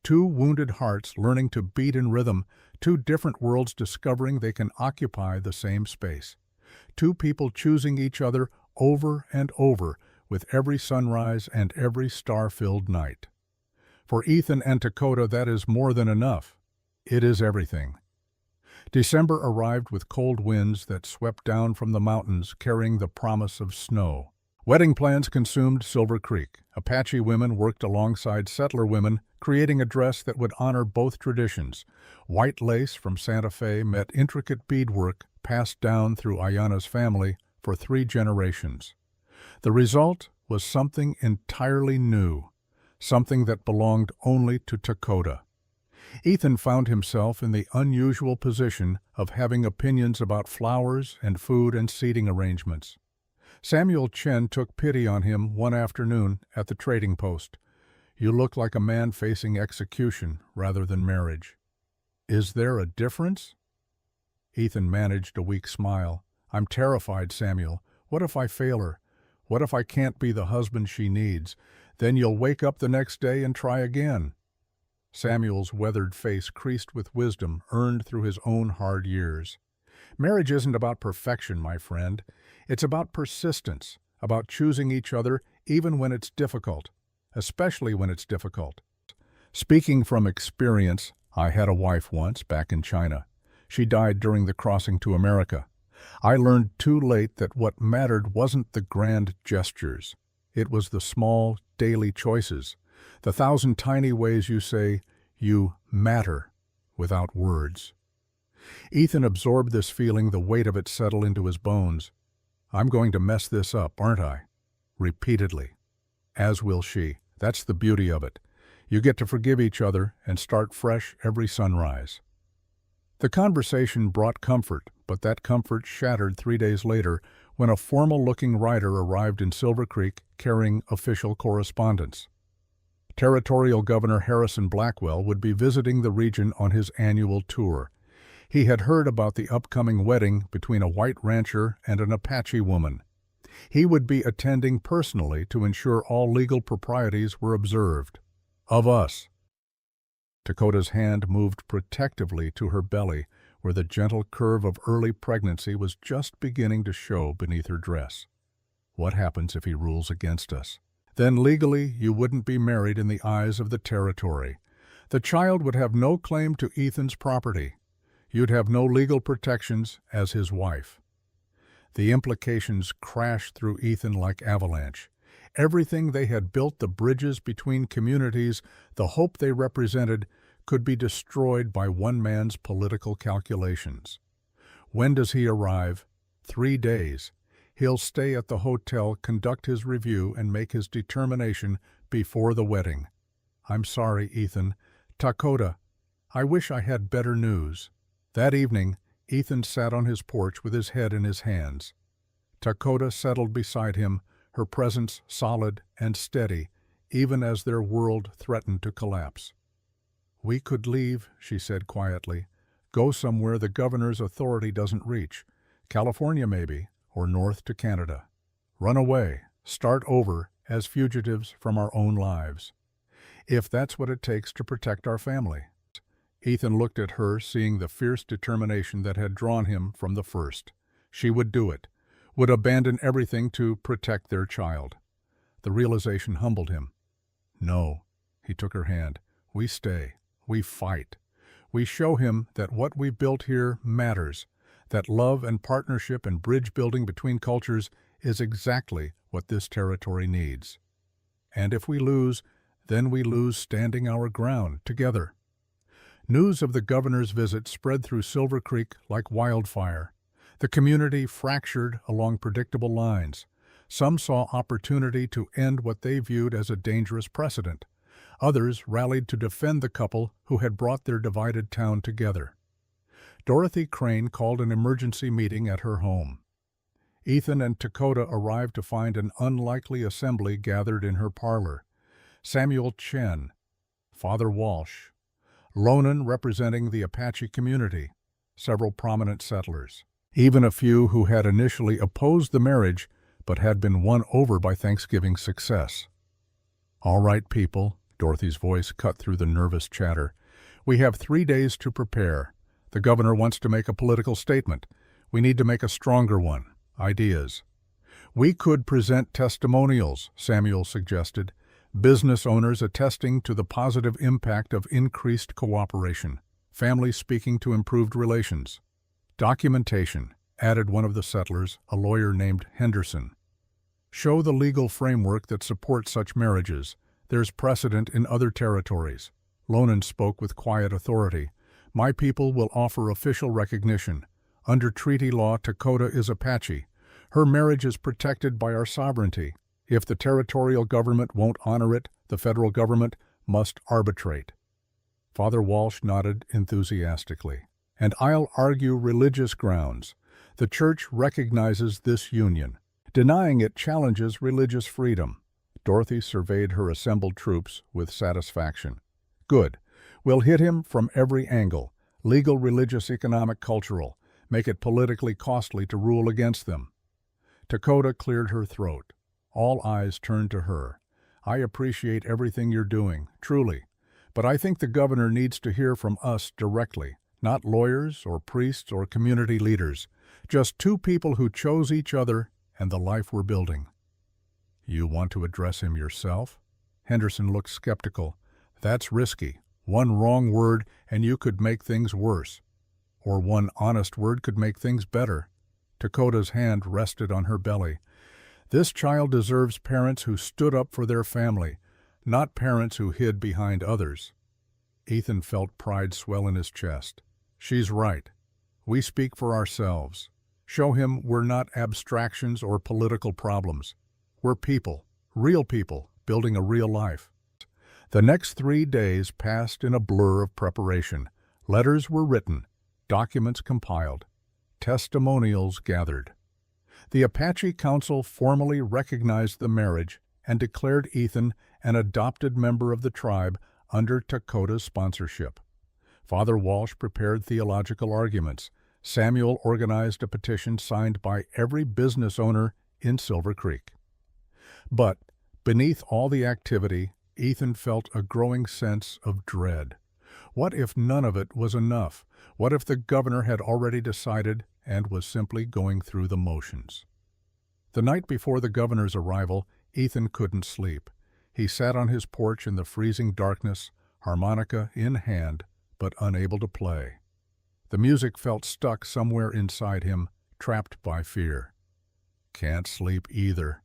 Two wounded hearts learning to beat in rhythm, two different worlds discovering they can occupy the same space. Two people choosing each other over and over with every sunrise and every star-filled night. For Ethan and Dakota, that is more than enough. It is everything. December arrived with cold winds that swept down from the mountains carrying the promise of snow. Wedding plans consumed Silver Creek. Apache women worked alongside settler women, creating a dress that would honor both traditions. White lace from Santa Fe met intricate beadwork passed down through Ayana's family for 3 generations. The result was something entirely new, something that belonged only to Dakota. Ethan found himself in the unusual position of having opinions about flowers and food and seating arrangements. Samuel Chen took pity on him one afternoon at the trading post. "You look like a man facing execution rather than marriage." "Is there a difference?" Ethan managed a weak smile. "I'm terrified, Samuel. What if I fail her? What if I can't be the husband she needs? Then you'll wake up the next day and try again." Samuel's weathered face creased with wisdom earned through his own hard years. "Marriage isn't about perfection, my friend. It's about persistence, about choosing each other even when it's difficult, especially when it's difficult." Speaking from experience, I had a wife once back in China. She died during the crossing to America. I learned too late that what mattered wasn't the grand gestures. It was the small, daily choices, the 1,000 tiny ways you say, "You matter," without words. Ethan absorbed this feeling, the weight of it settled into his bones. "I'm going to mess this up, aren't I?" Repeatedly. As will she. That's the beauty of it. You get to forgive each other and start fresh every sunrise. The conversation brought comfort, but that comfort shattered 3 days later when a formal-looking rider arrived in Silver Creek carrying official correspondence. Territorial Governor Harrison Blackwell would be visiting the region on his annual tour. He had heard about the upcoming wedding between a white rancher and an Apache woman. He would be attending personally to ensure all legal proprieties were observed. Of us. Dakota's hand moved protectively to her belly, where the gentle curve of early pregnancy was just beginning to show beneath her dress. "What happens if he rules against us?" "Then legally you wouldn't be married in the eyes of the territory. The child would have no claim to Ethan's property. You'd have no legal protections as his wife." The implications crashed through Ethan like avalanche. Everything they had built, the bridges between communities, the hope they represented, could be destroyed by one man's political calculations. When does he arrive? 3 days. He'll stay at the hotel, conduct his review, and make his determination before the wedding. "I'm sorry, Ethan. Dakota, I wish I had better news." That evening, Ethan sat on his porch with his head in his hands. Dakota settled beside him, her presence solid and steady, even as their world threatened to collapse. "We could leave," she said quietly. "Go somewhere the governor's authority doesn't reach. California maybe, or north to Canada. Run away, start over as fugitives from our own lives. If that's what it takes to protect our family." Ethan looked at her, seeing the fierce determination that had drawn him from the first. She would do it, would abandon everything to protect their child. The realization humbled him. "No," he took her hand. "We stay. We fight. We show him that what we built here matters, that love and partnership and bridge building between cultures is exactly what this territory needs. And if we lose, then we lose standing our ground together." News of the governor's visit spread through Silver Creek like wildfire. The community fractured along predictable lines. Some saw opportunity to end what they viewed as a dangerous precedent. Others rallied to defend the couple who had brought their divided town together. Dorothy Crane called an emergency meeting at her home. Ethan and Dakota arrived to find an unlikely assembly gathered in her parlor. Samuel Chen, Father Walsh, Lonan representing the Apache community, several prominent settlers, even a few who had initially opposed the marriage but had been won over by Thanksgiving's success. "All right, people," Dorothy's voice cut through the nervous chatter. "We have 3 days to prepare. The governor wants to make a political statement. We need to make a stronger one. Ideas. We could present testimonials, Samuel suggested, business owners attesting to the positive impact of increased cooperation, families speaking to improved relations. Documentation, added one of the settlers, a lawyer named Henderson. Show the legal framework that supports such marriages. There's precedent in other territories. Lonan spoke with quiet authority. My people will offer official recognition. Under treaty law, Dakota is Apache. Her marriage is protected by our sovereignty. If the territorial government won't honor it, the federal government must arbitrate. Father Walsh nodded enthusiastically. And I'll argue religious grounds. The church recognizes this union. Denying it challenges religious freedom. Dorothy surveyed her assembled troops with satisfaction. Good. We'll hit him from every angle. Legal, religious, economic, cultural. Make it politically costly to rule against them. Dakota cleared her throat. All eyes turned to her. I appreciate everything you're doing, truly. But I think the governor needs to hear from us directly, not lawyers or priests or community leaders. Just two people who chose each other and the life we're building. You want to address him yourself? Henderson looked skeptical. That's risky. One wrong word and you could make things worse. Or one honest word could make things better. Dakota's hand rested on her belly. This child deserves parents who stood up for their family, not parents who hid behind others. Ethan felt pride swell in his chest. She's right. We speak for ourselves. Show him we're not abstractions or political problems. We're people, real people, building a real life. The next 3 days passed in a blur of preparation. Letters were written, documents compiled, testimonials gathered. The Apache Council formally recognized the marriage and declared Ethan an adopted member of the tribe under Dakota's sponsorship. Father Walsh prepared theological arguments. Samuel organized a petition signed by every business owner in Silver Creek. But beneath all the activity, Ethan felt a growing sense of dread. What if none of it was enough? What if the governor had already decided and was simply going through the motions? The night before the governor's arrival, Ethan couldn't sleep. He sat on his porch in the freezing darkness, harmonica in hand, but unable to play. The music felt stuck somewhere inside him, trapped by fear. Can't sleep either.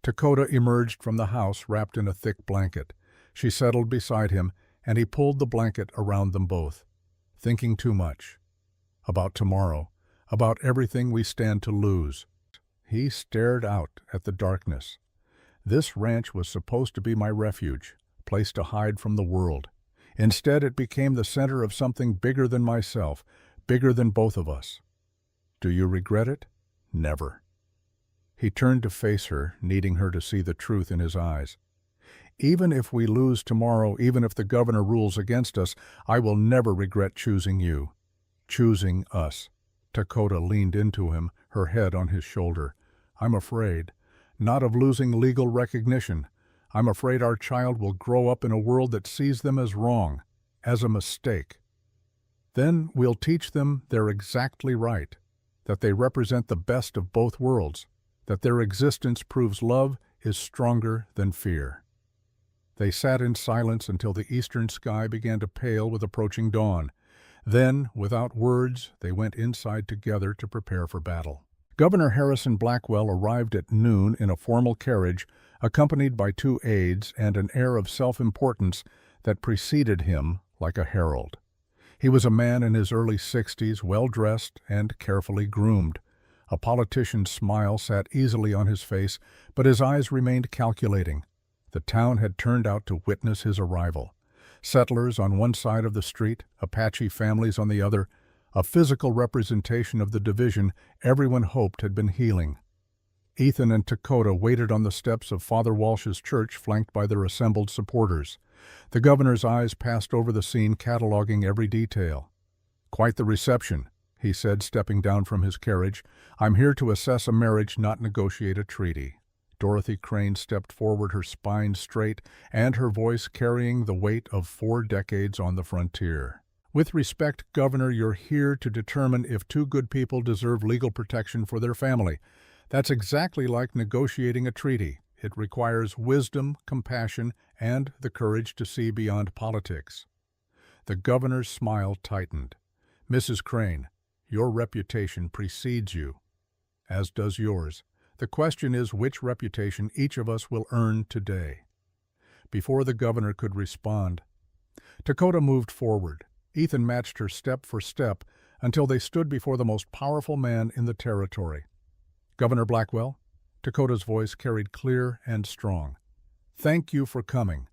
Dakota emerged from the house wrapped in a thick blanket. She settled beside him, and he pulled the blanket around them both. Thinking too much. About tomorrow. About everything we stand to lose. He stared out at the darkness. This ranch was supposed to be my refuge, place to hide from the world. Instead, it became the center of something bigger than myself, bigger than both of us. Do you regret it? Never. He turned to face her, needing her to see the truth in his eyes. Even if we lose tomorrow, even if the governor rules against us, I will never regret choosing you. Choosing us. Dakota leaned into him, her head on his shoulder. I'm afraid. Not of losing legal recognition. I'm afraid our child will grow up in a world that sees them as wrong, as a mistake. Then we'll teach them they're exactly right, that they represent the best of both worlds, that their existence proves love is stronger than fear. They sat in silence until the eastern sky began to pale with approaching dawn. Then, without words, they went inside together to prepare for battle. Governor Harrison Blackwell arrived at noon in a formal carriage, accompanied by 2 aides and an air of self-importance that preceded him like a herald. He was a man in his early 60s, well-dressed and carefully groomed. A politician's smile sat easily on his face, but his eyes remained calculating. The town had turned out to witness his arrival. Settlers on one side of the street, Apache families on the other, a physical representation of the division everyone hoped had been healing. Ethan and Dakota waited on the steps of Father Walsh's church, flanked by their assembled supporters. The governor's eyes passed over the scene, cataloging every detail. Quite the reception, he said, stepping down from his carriage. I'm here to assess a marriage, not negotiate a treaty. Dorothy Crane stepped forward, her spine straight and her voice carrying the weight of 4 decades on the frontier. With respect, Governor, you're here to determine if two good people deserve legal protection for their family. That's exactly like negotiating a treaty. It requires wisdom, compassion, and the courage to see beyond politics. The governor's smile tightened. Mrs. Crane, your reputation precedes you, as does yours. The question is which reputation each of us will earn today. Before the governor could respond, Dakota moved forward. Ethan matched her step for step until they stood before the most powerful man in the territory. Governor Blackwell, Dakota's voice carried clear and strong. Thank you for coming.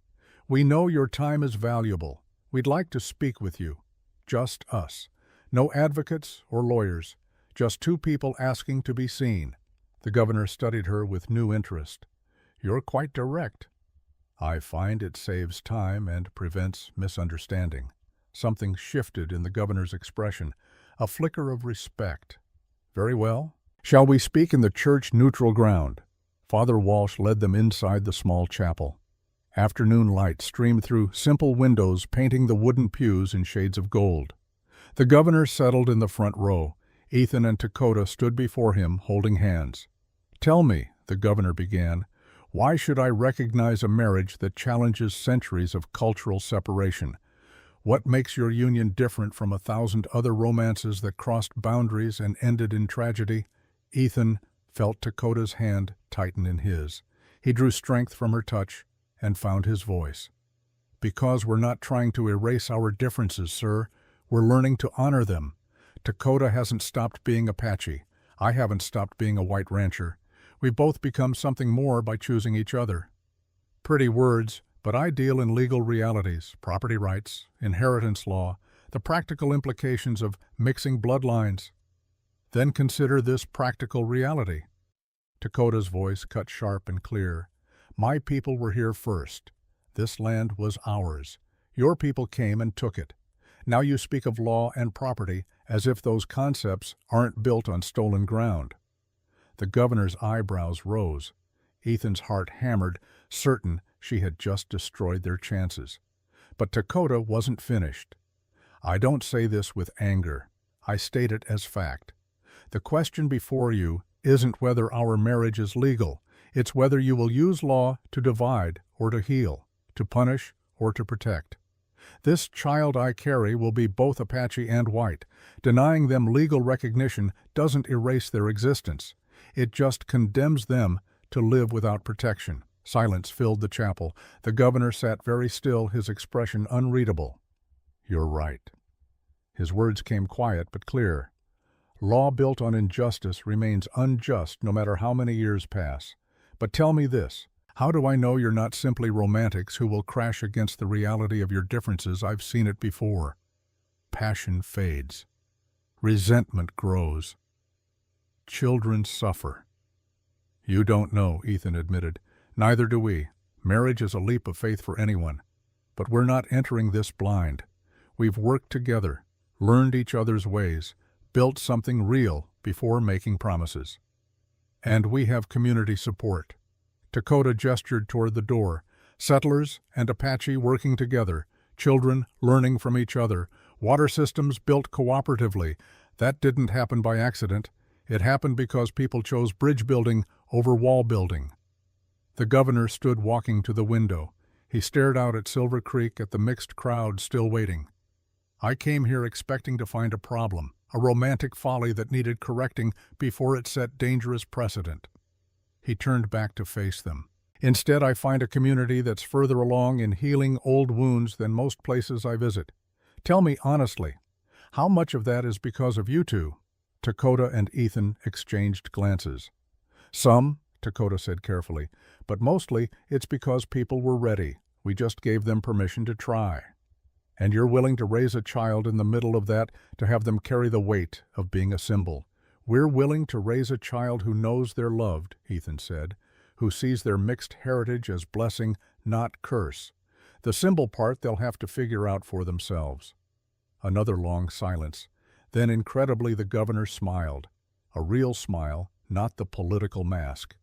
We know your time is valuable. We'd like to speak with you. Just us. No advocates or lawyers. Just two people asking to be seen. The governor studied her with new interest. You're quite direct. I find it saves time and prevents misunderstanding. Something shifted in the governor's expression, a flicker of respect. Very well. Shall we speak in the church neutral ground? Father Walsh led them inside the small chapel. Afternoon light streamed through simple windows, painting the wooden pews in shades of gold. The governor settled in the front row. Ethan and Dakota stood before him, holding hands. Tell me, the governor began, why should I recognize a marriage that challenges centuries of cultural separation? What makes your union different from 1,000 other romances that crossed boundaries and ended in tragedy? Ethan felt Dakota's hand tighten in his. He drew strength from her touch and found his voice. Because we're not trying to erase our differences, sir. We're learning to honor them. Dakota hasn't stopped being Apache. I haven't stopped being a white rancher. We've both become something more by choosing each other. Pretty words, but I deal in legal realities, property rights, inheritance law, the practical implications of mixing bloodlines. Then consider this practical reality. Dakota's voice cut sharp and clear. My people were here first. This land was ours. Your people came and took it. Now you speak of law and property as if those concepts aren't built on stolen ground. The governor's eyebrows rose. Ethan's heart hammered, certain she had just destroyed their chances. But Dakota wasn't finished. I don't say this with anger. I state it as fact. The question before you isn't whether our marriage is legal. It's whether you will use law to divide or to heal, to punish or to protect. This child I carry will be both Apache and white. Denying them legal recognition doesn't erase their existence. It just condemns them to live without protection. Silence filled the chapel. The governor sat very still, his expression unreadable. You're right. His words came quiet but clear. Law built on injustice remains unjust no matter how many years pass. But tell me this. How do I know you're not simply romantics who will crash against the reality of your differences? I've seen it before. Passion fades. Resentment grows. Children suffer. You don't know, Ethan admitted. Neither do we. Marriage is a leap of faith for anyone. But we're not entering this blind. We've worked together, learned each other's ways, built something real before making promises. And we have community support. Dakota gestured toward the door. Settlers and Apache working together, children learning from each other, water systems built cooperatively. That didn't happen by accident. It happened because people chose bridge building over wall building. The governor stood walking to the window. He stared out at Silver Creek at the mixed crowd still waiting. I came here expecting to find a problem, a romantic folly that needed correcting before it set dangerous precedent. He turned back to face them. Instead, I find a community that's further along in healing old wounds than most places I visit. Tell me honestly, how much of that is because of you two? Dakota and Ethan exchanged glances. Some, Dakota said carefully, but mostly it's because people were ready. We just gave them permission to try. And you're willing to raise a child in the middle of that, to have them carry the weight of being a symbol. We're willing to raise a child who knows they're loved, Ethan said, who sees their mixed heritage as blessing, not curse. The symbol part they'll have to figure out for themselves. Another long silence. Then incredibly the governor smiled. A real smile, not the political mask.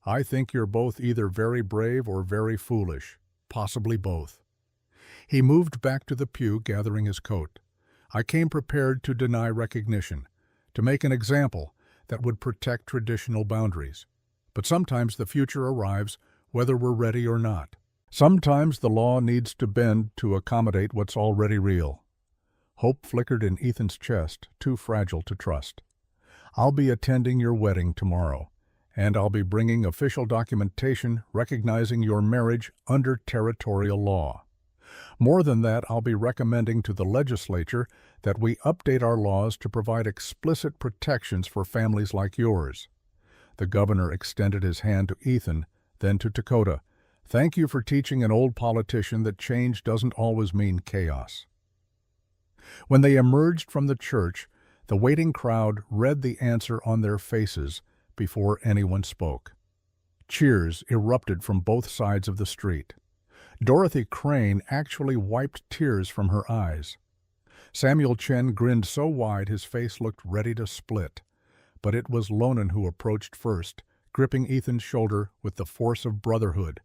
I think you're both either very brave or very foolish, possibly both. He moved back to the pew, gathering his coat. I came prepared to deny recognition, to make an example that would protect traditional boundaries. But sometimes the future arrives whether we're ready or not. Sometimes the law needs to bend to accommodate what's already real. Hope flickered in Ethan's chest, too fragile to trust. I'll be attending your wedding tomorrow, and I'll be bringing official documentation recognizing your marriage under territorial law. More than that, I'll be recommending to the legislature that we update our laws to provide explicit protections for families like yours. The governor extended his hand to Ethan, then to Dakota. Thank you for teaching an old politician that change doesn't always mean chaos. When they emerged from the church, the waiting crowd read the answer on their faces before anyone spoke. Cheers erupted from both sides of the street. Dorothy Crane actually wiped tears from her eyes. Samuel Chen grinned so wide his face looked ready to split. But it was Lonan who approached first, gripping Ethan's shoulder with the force of brotherhood.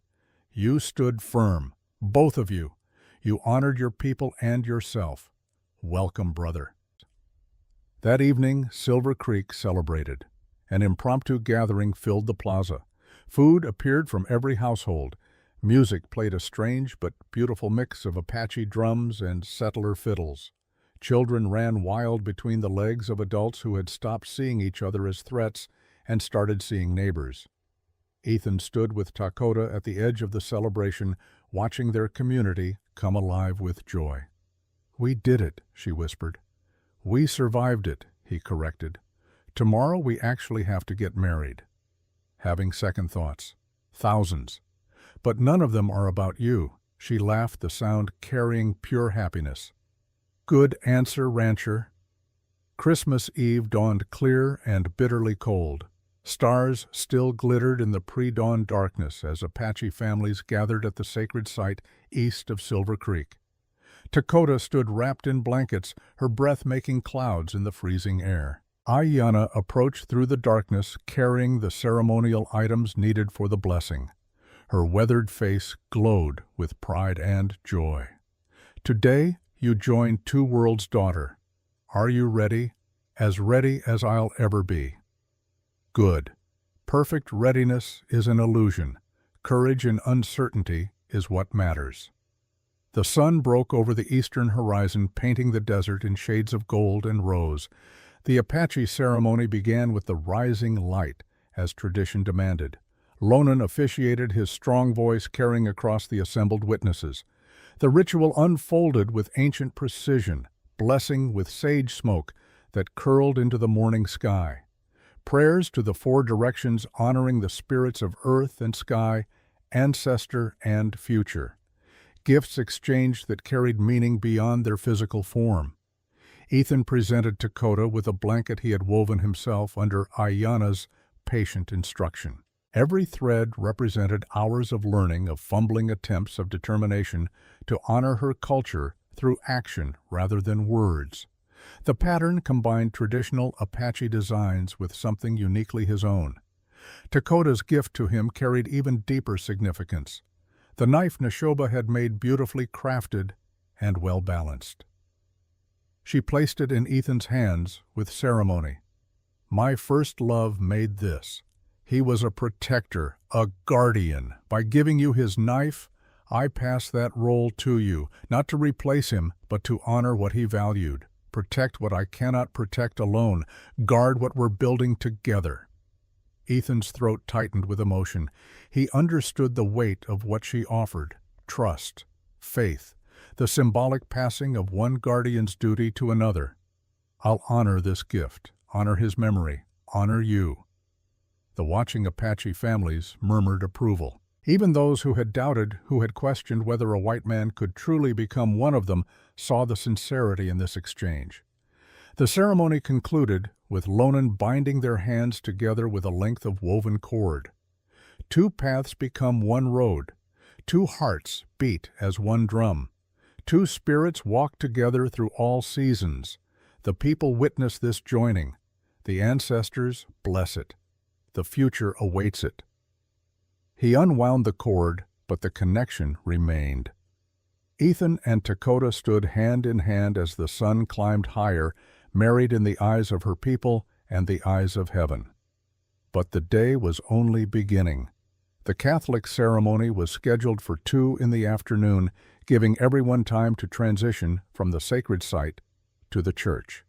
You stood firm, both of you. You honored your people and yourself. Welcome, brother. That evening, Silver Creek celebrated. An impromptu gathering filled the plaza. Food appeared from every household. Music played a strange but beautiful mix of Apache drums and settler fiddles. Children ran wild between the legs of adults who had stopped seeing each other as threats and started seeing neighbors. Ethan stood with Dakota at the edge of the celebration, watching their community come alive with joy. We did it, she whispered. We survived it, he corrected. Tomorrow we actually have to get married. Having second thoughts. Thousands. But none of them are about you. She laughed, the sound carrying pure happiness. Good answer, rancher. Christmas Eve dawned clear and bitterly cold. Stars still glittered in the pre-dawn darkness as Apache families gathered at the sacred site east of Silver Creek. Dakota stood wrapped in blankets, her breath making clouds in the freezing air. Ayanna approached through the darkness, carrying the ceremonial items needed for the blessing. Her weathered face glowed with pride and joy. Today, you join two worlds' daughter. Are you ready? As ready as I'll ever be. Good. Perfect readiness is an illusion. Courage in uncertainty is what matters. The sun broke over the eastern horizon, painting the desert in shades of gold and rose. The Apache ceremony began with the rising light, as tradition demanded. Lonan officiated, his strong voice carrying across the assembled witnesses. The ritual unfolded with ancient precision, blessing with sage smoke that curled into the morning sky. Prayers to the four directions honoring the spirits of earth and sky, ancestor and future. Gifts exchanged that carried meaning beyond their physical form. Ethan presented Dakota with a blanket he had woven himself under Ayanna's patient instruction. Every thread represented hours of learning, of fumbling attempts of determination to honor her culture through action rather than words. The pattern combined traditional Apache designs with something uniquely his own. Dakota's gift to him carried even deeper significance. The knife Neshoba had made beautifully crafted and well-balanced. She placed it in Ethan's hands with ceremony. My first love made this. He was a protector, a guardian. By giving you his knife, I pass that role to you, not to replace him, but to honor what he valued. Protect what I cannot protect alone. Guard what we're building together. Ethan's throat tightened with emotion. He understood the weight of what she offered. Trust, faith, the symbolic passing of one guardian's duty to another. I'll honor this gift, honor his memory, honor you. The watching Apache families murmured approval. Even those who had doubted, who had questioned whether a white man could truly become one of them, saw the sincerity in this exchange. The ceremony concluded with Lonan binding their hands together with a length of woven cord. Two paths become one road. Two hearts beat as one drum. Two spirits walk together through all seasons. The people witness this joining. The ancestors bless it. The future awaits it. He unwound the cord, but the connection remained. Ethan and Dakota stood hand in hand as the sun climbed higher, married in the eyes of her people and the eyes of heaven. But the day was only beginning. The Catholic ceremony was scheduled for 2 in the afternoon, giving everyone time to transition from the sacred site to the church.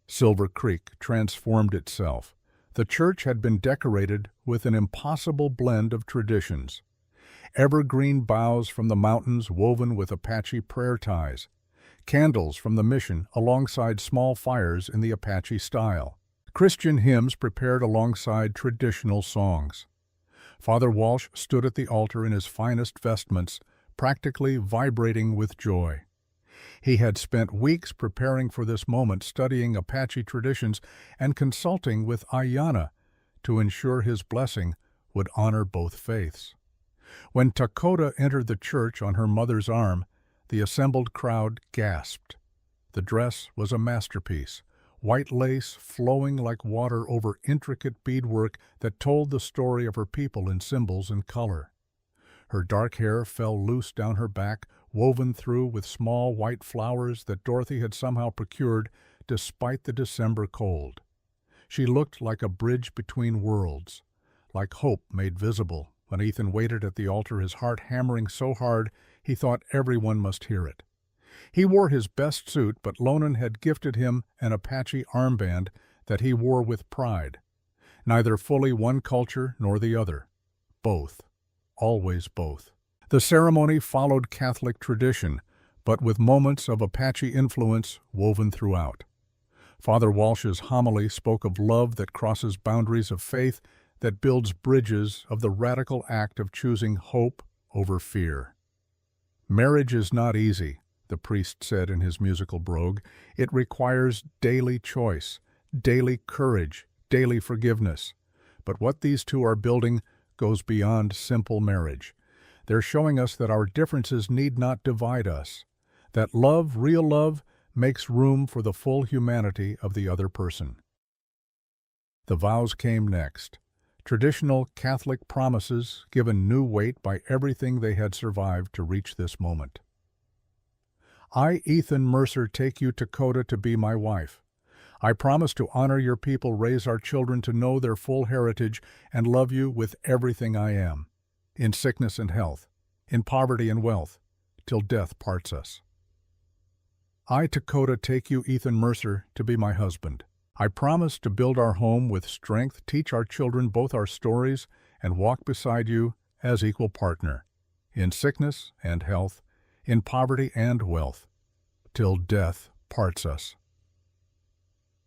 Silver Creek transformed itself. The church had been decorated with an impossible blend of traditions. Evergreen boughs from the mountains woven with Apache prayer ties, candles from the mission alongside small fires in the Apache style, Christian hymns prepared alongside traditional songs. Father Walsh stood at the altar in his finest vestments, practically vibrating with joy. He had spent weeks preparing for this moment, studying Apache traditions and consulting with Ayanna to ensure his blessing would honor both faiths. When Dakota entered the church on her mother's arm, the assembled crowd gasped. The dress was a masterpiece, white lace flowing like water over intricate beadwork that told the story of her people in symbols and color. Her dark hair fell loose down her back, woven through with small white flowers that Dorothy had somehow procured despite the December cold. She looked like a bridge between worlds, like hope made visible. When Ethan waited at the altar, his heart hammering so hard he thought everyone must hear it. He wore his best suit, but Lonan had gifted him an Apache armband that he wore with pride. Neither fully one culture nor the other. Both. Always both. The ceremony followed Catholic tradition, but with moments of Apache influence woven throughout. Father Walsh's homily spoke of love that crosses boundaries of faith, that builds bridges, of the radical act of choosing hope over fear. Marriage is not easy, the priest said in his musical brogue. It requires daily choice, daily courage, daily forgiveness. But what these two are building goes beyond simple marriage. They're showing us that our differences need not divide us, that love, real love, makes room for the full humanity of the other person. The vows came next. Traditional Catholic promises given new weight by everything they had survived to reach this moment. I, Ethan Mercer, take you, Dakota, to be my wife. I promise to honor your people, raise our children to know their full heritage, and love you with everything I am, in sickness and health, in poverty and wealth, till death parts us. I, Dakota, take you, Ethan Mercer, to be my husband. I promise to build our home with strength, teach our children both our stories, and walk beside you as equal partner, in sickness and health, in poverty and wealth, till death parts us.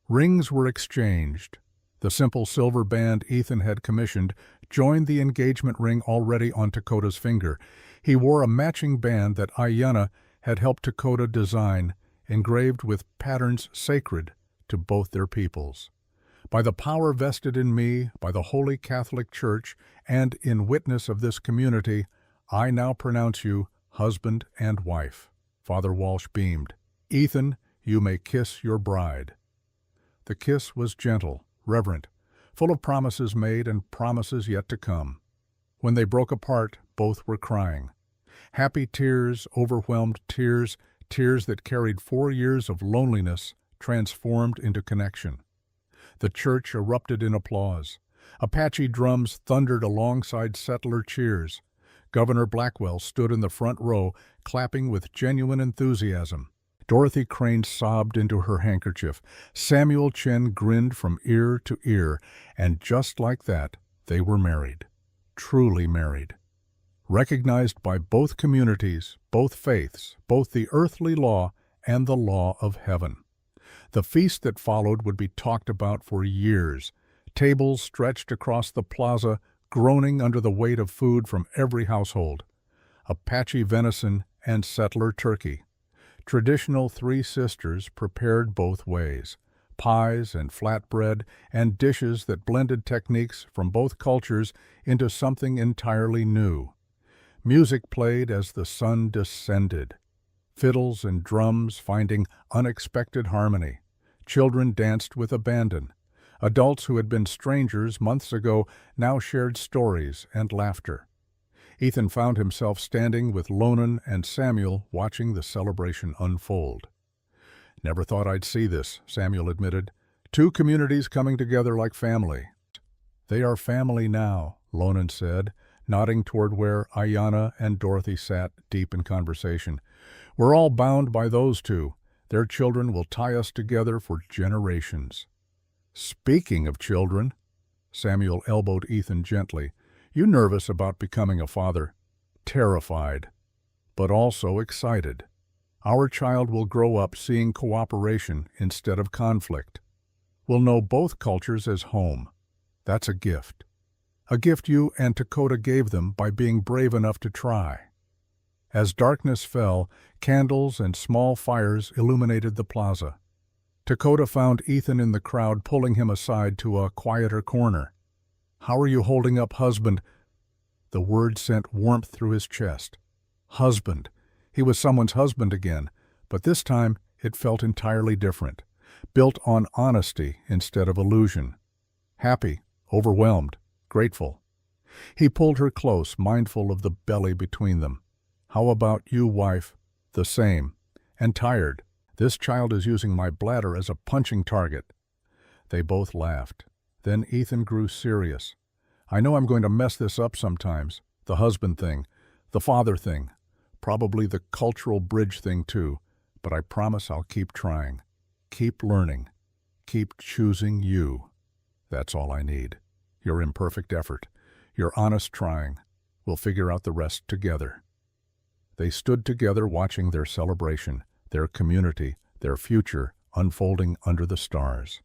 Rings were exchanged. The simple silver band Ethan had commissioned joined the engagement ring already on Dakota's finger. He wore a matching band that Ayanna had helped Dakota design, engraved with patterns sacred to both their peoples. By the power vested in me by the Holy Catholic Church and in witness of this community, I now pronounce you husband and wife. Father Walsh beamed. Ethan, you may kiss your bride. The kiss was gentle, reverent, full of promises made and promises yet to come. When they broke apart, both were crying. Happy tears, overwhelmed tears, tears that carried 4 years of loneliness transformed into connection. The church erupted in applause. Apache drums thundered alongside settler cheers. Governor Blackwell stood in the front row, clapping with genuine enthusiasm. Dorothy Crane sobbed into her handkerchief. Samuel Chen grinned from ear to ear, and just like that, they were married. Truly married. Recognized by both communities, both faiths, both the earthly law and the law of heaven. The feast that followed would be talked about for years. Tables stretched across the plaza, groaning under the weight of food from every household. Apache venison and settler turkey. Traditional Three Sisters prepared both ways. Pies and flatbread and dishes that blended techniques from both cultures into something entirely new. Music played as the sun descended. Fiddles and drums finding unexpected harmony. Children danced with abandon. Adults who had been strangers months ago now shared stories and laughter. Ethan found himself standing with Lonan and Samuel watching the celebration unfold. "Never thought I'd see this," Samuel admitted. "Two communities coming together like family." "They are family now," Lonan said, nodding toward where Ayanna and Dorothy sat deep in conversation. "We're all bound by those two. Their children will tie us together for generations." "Speaking of children," Samuel elbowed Ethan gently, "you nervous about becoming a father?" "Terrified, but also excited. Our child will grow up seeing cooperation instead of conflict. We'll know both cultures as home. That's a gift. A gift you and Dakota gave them by being brave enough to try." As darkness fell, candles and small fires illuminated the plaza. Dakota found Ethan in the crowd, pulling him aside to a quieter corner. "How are you holding up, husband?" The word sent warmth through his chest. Husband. He was someone's husband again, but this time it felt entirely different, built on honesty instead of illusion. Happy, overwhelmed, grateful. He pulled her close, mindful of the belly between them. "How about you, wife?" "The same. And tired. This child is using my bladder as a punching target." They both laughed. Then Ethan grew serious. "I know I'm going to mess this up sometimes. The husband thing, the father thing, probably the cultural bridge thing too, but I promise I'll keep trying. Keep learning. Keep choosing you. That's all I need. Your imperfect effort. Your honest trying. We'll figure out the rest together." They stood together watching their celebration, their community, their future unfolding under the stars.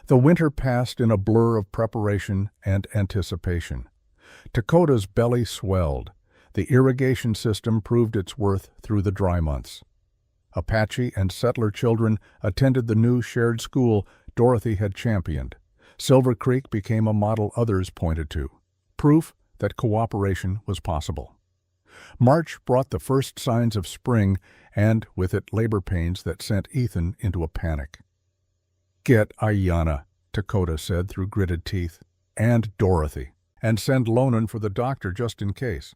The winter passed in a blur of preparation and anticipation. Dakota's belly swelled. The irrigation system proved its worth through the dry months. Apache and settler children attended the new shared school Dorothy had championed. Silver Creek became a model others pointed to, proof that cooperation was possible. March brought the first signs of spring, and with it labor pains that sent Ethan into a panic. "Get Ayanna," Dakota said through gritted teeth, "and Dorothy, and send Lonan for the doctor just in case."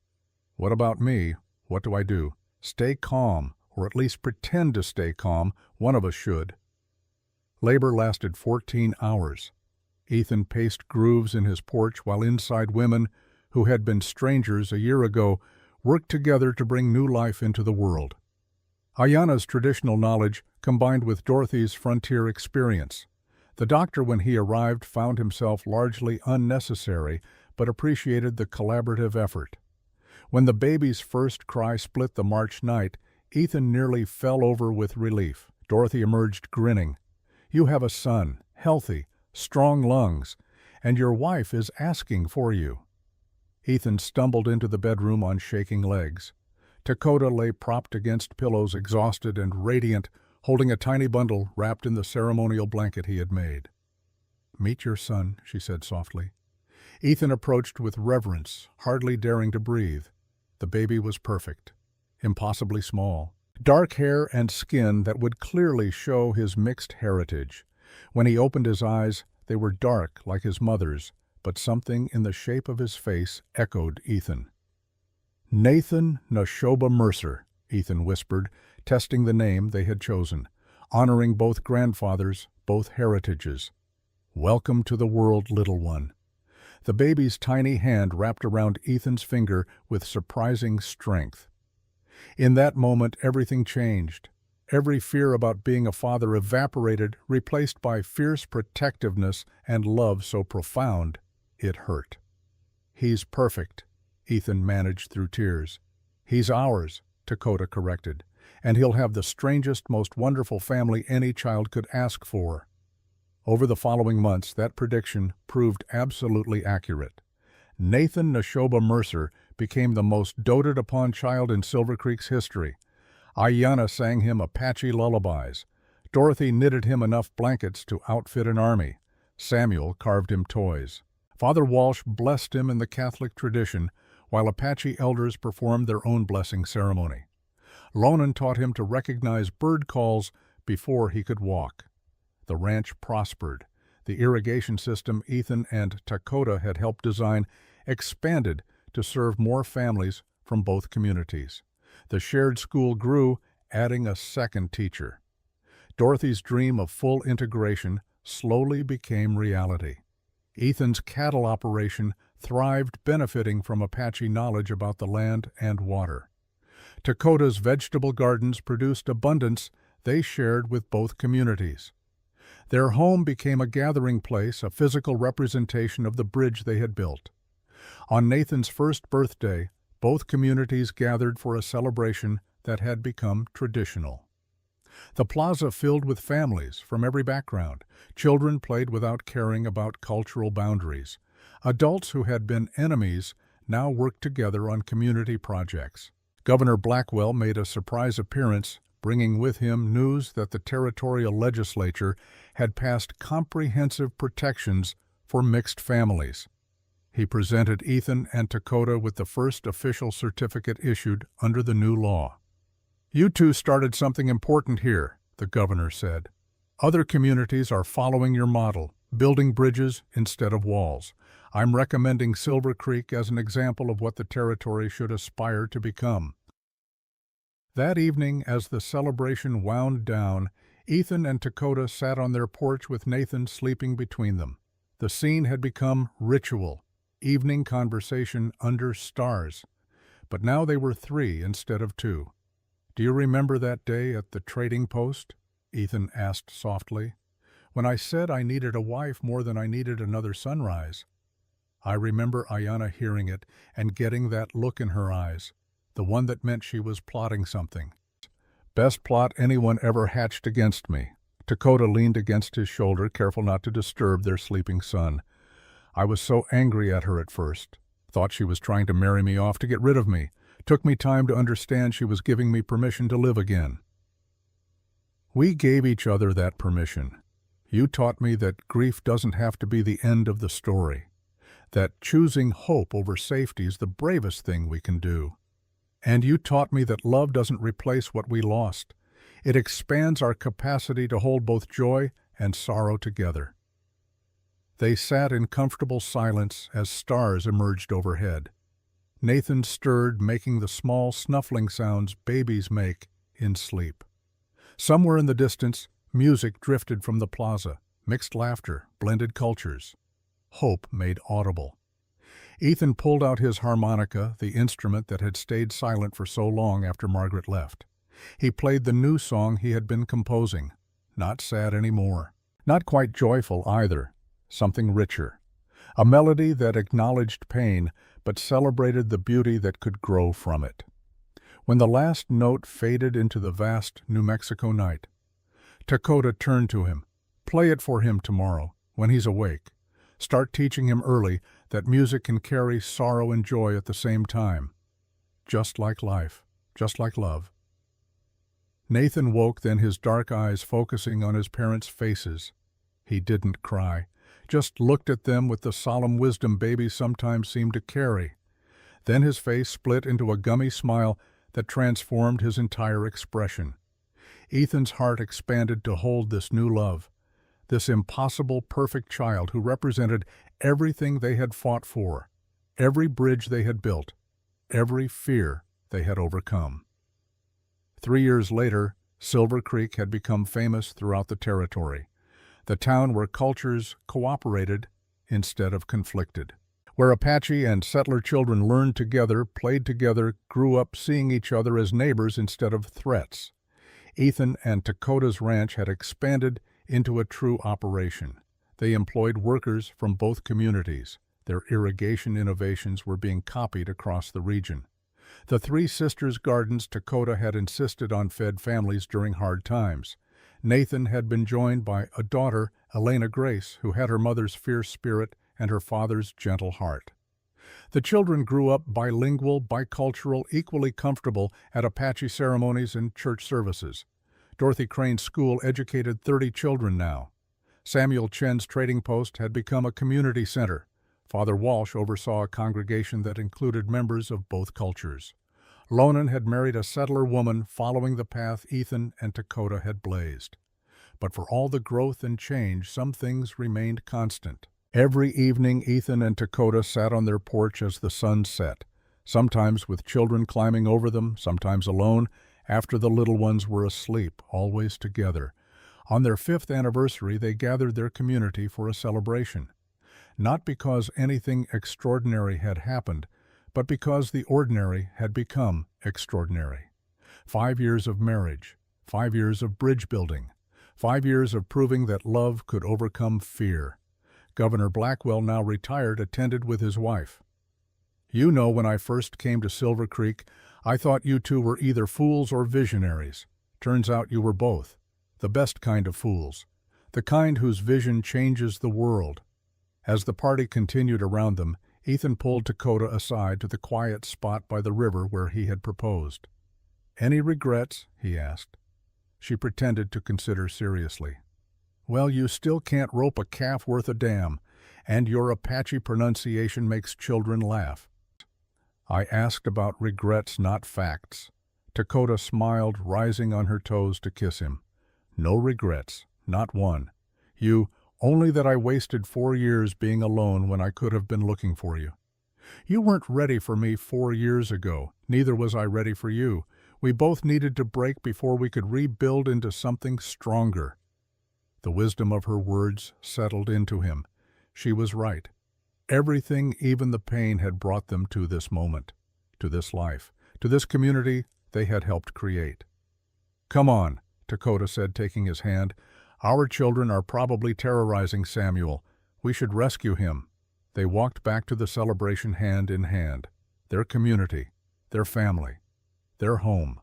"What about me? What do I do?" "Stay calm, or at least pretend to stay calm. One of us should." Labor lasted 14 hours. Ethan paced grooves in his porch while inside women, who had been strangers a year ago, worked together to bring new life into the world. Ayanna's traditional knowledge combined with Dorothy's frontier experience. The doctor, when he arrived, found himself largely unnecessary, but appreciated the collaborative effort. When the baby's first cry split the March night, Ethan nearly fell over with relief. Dorothy emerged grinning. "You have a son, healthy, strong lungs, and your wife is asking for you." Ethan stumbled into the bedroom on shaking legs. Dakota lay propped against pillows, exhausted and radiant, holding a tiny bundle wrapped in the ceremonial blanket he had made. "Meet your son," she said softly. Ethan approached with reverence, hardly daring to breathe. The baby was perfect, impossibly small. Dark hair and skin that would clearly show his mixed heritage. When he opened his eyes, they were dark like his mother's, but something in the shape of his face echoed Ethan. "Nathan Nashoba Mercer," Ethan whispered, testing the name they had chosen, honoring both grandfathers, both heritages. "Welcome to the world, little one." The baby's tiny hand wrapped around Ethan's finger with surprising strength. In that moment, everything changed. Every fear about being a father evaporated, replaced by fierce protectiveness and love so profound it hurt. "He's perfect," Ethan managed through tears. "He's ours," Dakota corrected, "and he'll have the strangest, most wonderful family any child could ask for." Over the following months, that prediction proved absolutely accurate. Nathan Nashoba Mercer became the most doted-upon child in Silver Creek's history. Ayanna sang him Apache lullabies. Dorothy knitted him enough blankets to outfit an army. Samuel carved him toys. Father Walsh blessed him in the Catholic tradition, while Apache elders performed their own blessing ceremony. Lonan taught him to recognize bird calls before he could walk. The ranch prospered. The irrigation system Ethan and Dakota had helped design expanded to serve more families from both communities. The shared school grew, adding a second teacher. Dorothy's dream of full integration slowly became reality. Ethan's cattle operation thrived, benefiting from Apache knowledge about the land and water. Dakota's vegetable gardens produced abundance they shared with both communities. Their home became a gathering place, a physical representation of the bridge they had built. On Nathan's first birthday, both communities gathered for a celebration that had become traditional. The plaza filled with families from every background. Children played without caring about cultural boundaries. Adults who had been enemies now worked together on community projects. Governor Blackwell made a surprise appearance, bringing with him news that the territorial legislature had passed comprehensive protections for mixed families. He presented Ethan and Dakota with the first official certificate issued under the new law. "You two started something important here," the governor said. "Other communities are following your model, building bridges instead of walls. I'm recommending Silver Creek as an example of what the territory should aspire to become." That evening, as the celebration wound down, Ethan and Dakota sat on their porch with Nathan sleeping between them. The scene had become ritual, evening conversation under stars. But now they were 3 instead of 2. "Do you remember that day at the trading post?" Ethan asked softly. "When I said I needed a wife more than I needed another sunrise?" I remember Ayanna hearing it and getting that look in her eyes, the one that meant she was plotting something. "Best plot anyone ever hatched against me." Dakota leaned against his shoulder, careful not to disturb their sleeping son. "I was so angry at her at first. Thought she was trying to marry me off to get rid of me. Took me time to understand she was giving me permission to live again." "We gave each other that permission. You taught me that grief doesn't have to be the end of the story, that choosing hope over safety is the bravest thing we can do. And you taught me that love doesn't replace what we lost. It expands our capacity to hold both joy and sorrow together." They sat in comfortable silence as stars emerged overhead. Nathan stirred, making the small snuffling sounds babies make in sleep. Somewhere in the distance, music drifted from the plaza, mixed laughter, blended cultures. Hope made audible. Ethan pulled out his harmonica, the instrument that had stayed silent for so long after Margaret left. He played the new song he had been composing, not sad anymore, not quite joyful either, something richer. A melody that acknowledged pain, but celebrated the beauty that could grow from it. When the last note faded into the vast New Mexico night, Dakota turned to him. "Play it for him tomorrow, when he's awake. Start teaching him early that music can carry sorrow and joy at the same time. Just like life, just like love." Nathan woke, then his dark eyes focusing on his parents' faces. He didn't cry, just looked at them with the solemn wisdom babies sometimes seem to carry. Then his face split into a gummy smile that transformed his entire expression. Ethan's heart expanded to hold this new love, this impossible perfect child who represented everything they had fought for, every bridge they had built, every fear they had overcome. 3 years later, Silver Creek had become famous throughout the territory, the town where cultures cooperated instead of conflicted, where Apache and settler children learned together, played together, grew up seeing each other as neighbors instead of threats. Ethan and Dakota's ranch had expanded into a true operation. They employed workers from both communities. Their irrigation innovations were being copied across the region. The 3 sisters' gardens Dakota had insisted on fed families during hard times. Nathan had been joined by a daughter, Elena Grace, who had her mother's fierce spirit and her father's gentle heart. The children grew up bilingual, bicultural, equally comfortable at Apache ceremonies and church services. Dorothy Crane's school educated 30 children now. Samuel Chen's trading post had become a community center. Father Walsh oversaw a congregation that included members of both cultures. Lonan had married a settler woman following the path Ethan and Dakota had blazed. But for all the growth and change, some things remained constant. Every evening, Ethan and Dakota sat on their porch as the sun set, sometimes with children climbing over them, sometimes alone, after the little ones were asleep, always together. On their 5th anniversary, they gathered their community for a celebration. Not because anything extraordinary had happened, but because the ordinary had become extraordinary. 5 years of marriage, 5 years of bridge building, 5 years of proving that love could overcome fear. Governor Blackwell, now retired, attended with his wife. "You know, when I first came to Silver Creek, I thought you two were either fools or visionaries. Turns out you were both. The best kind of fools. The kind whose vision changes the world." As the party continued around them, Ethan pulled Dakota aside to the quiet spot by the river where he had proposed. "Any regrets?" he asked. She pretended to consider seriously. "Well, you still can't rope a calf worth a damn, and your Apache pronunciation makes children laugh." "I asked about regrets, not facts." Dakota smiled, rising on her toes to kiss him. "No regrets, not one. Only that I wasted 4 years being alone when I could have been looking for you. You weren't ready for me 4 years ago, neither was I ready for you. We both needed to break before we could rebuild into something stronger." The wisdom of her words settled into him. She was right. Everything, even the pain, had brought them to this moment, to this life, to this community they had helped create. "Come on," Dakota said, taking his hand. "Our children are probably terrorizing Samuel. We should rescue him." They walked back to the celebration hand in hand. Their community, their family, their home.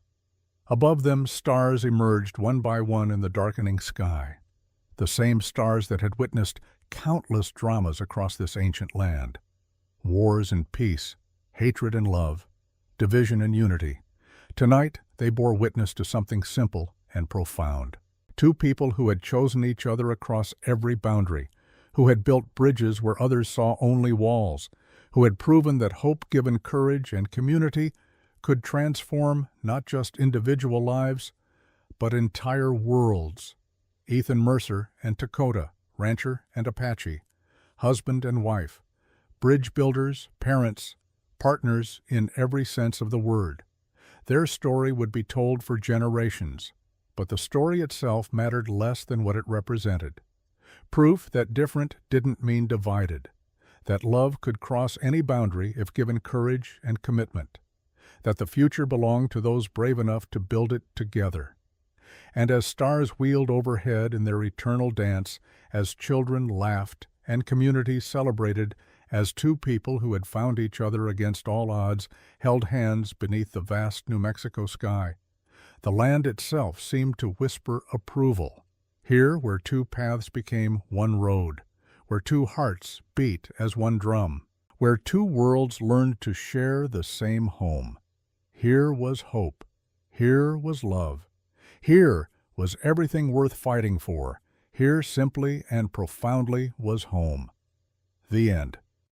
Above them, stars emerged one by one in the darkening sky. The same stars that had witnessed countless dramas across this ancient land. Wars and peace, hatred and love, division and unity. Tonight, they bore witness to something simple and profound. Two people who had chosen each other across every boundary, who had built bridges where others saw only walls, who had proven that hope-given courage and community could transform not just individual lives, but entire worlds. Ethan Mercer and Dakota, rancher and Apache, husband and wife, bridge builders, parents, partners in every sense of the word. Their story would be told for generations, but the story itself mattered less than what it represented. Proof that different didn't mean divided, that love could cross any boundary if given courage and commitment, that the future belonged to those brave enough to build it together. And as stars wheeled overhead in their eternal dance, as children laughed and communities celebrated, as two people who had found each other against all odds held hands beneath the vast New Mexico sky, the land itself seemed to whisper approval. Here, where two paths became one road, where two hearts beat as one drum, where two worlds learned to share the same home. Here was hope. Here was love. Here was everything worth fighting for. Here simply and profoundly was home. The end.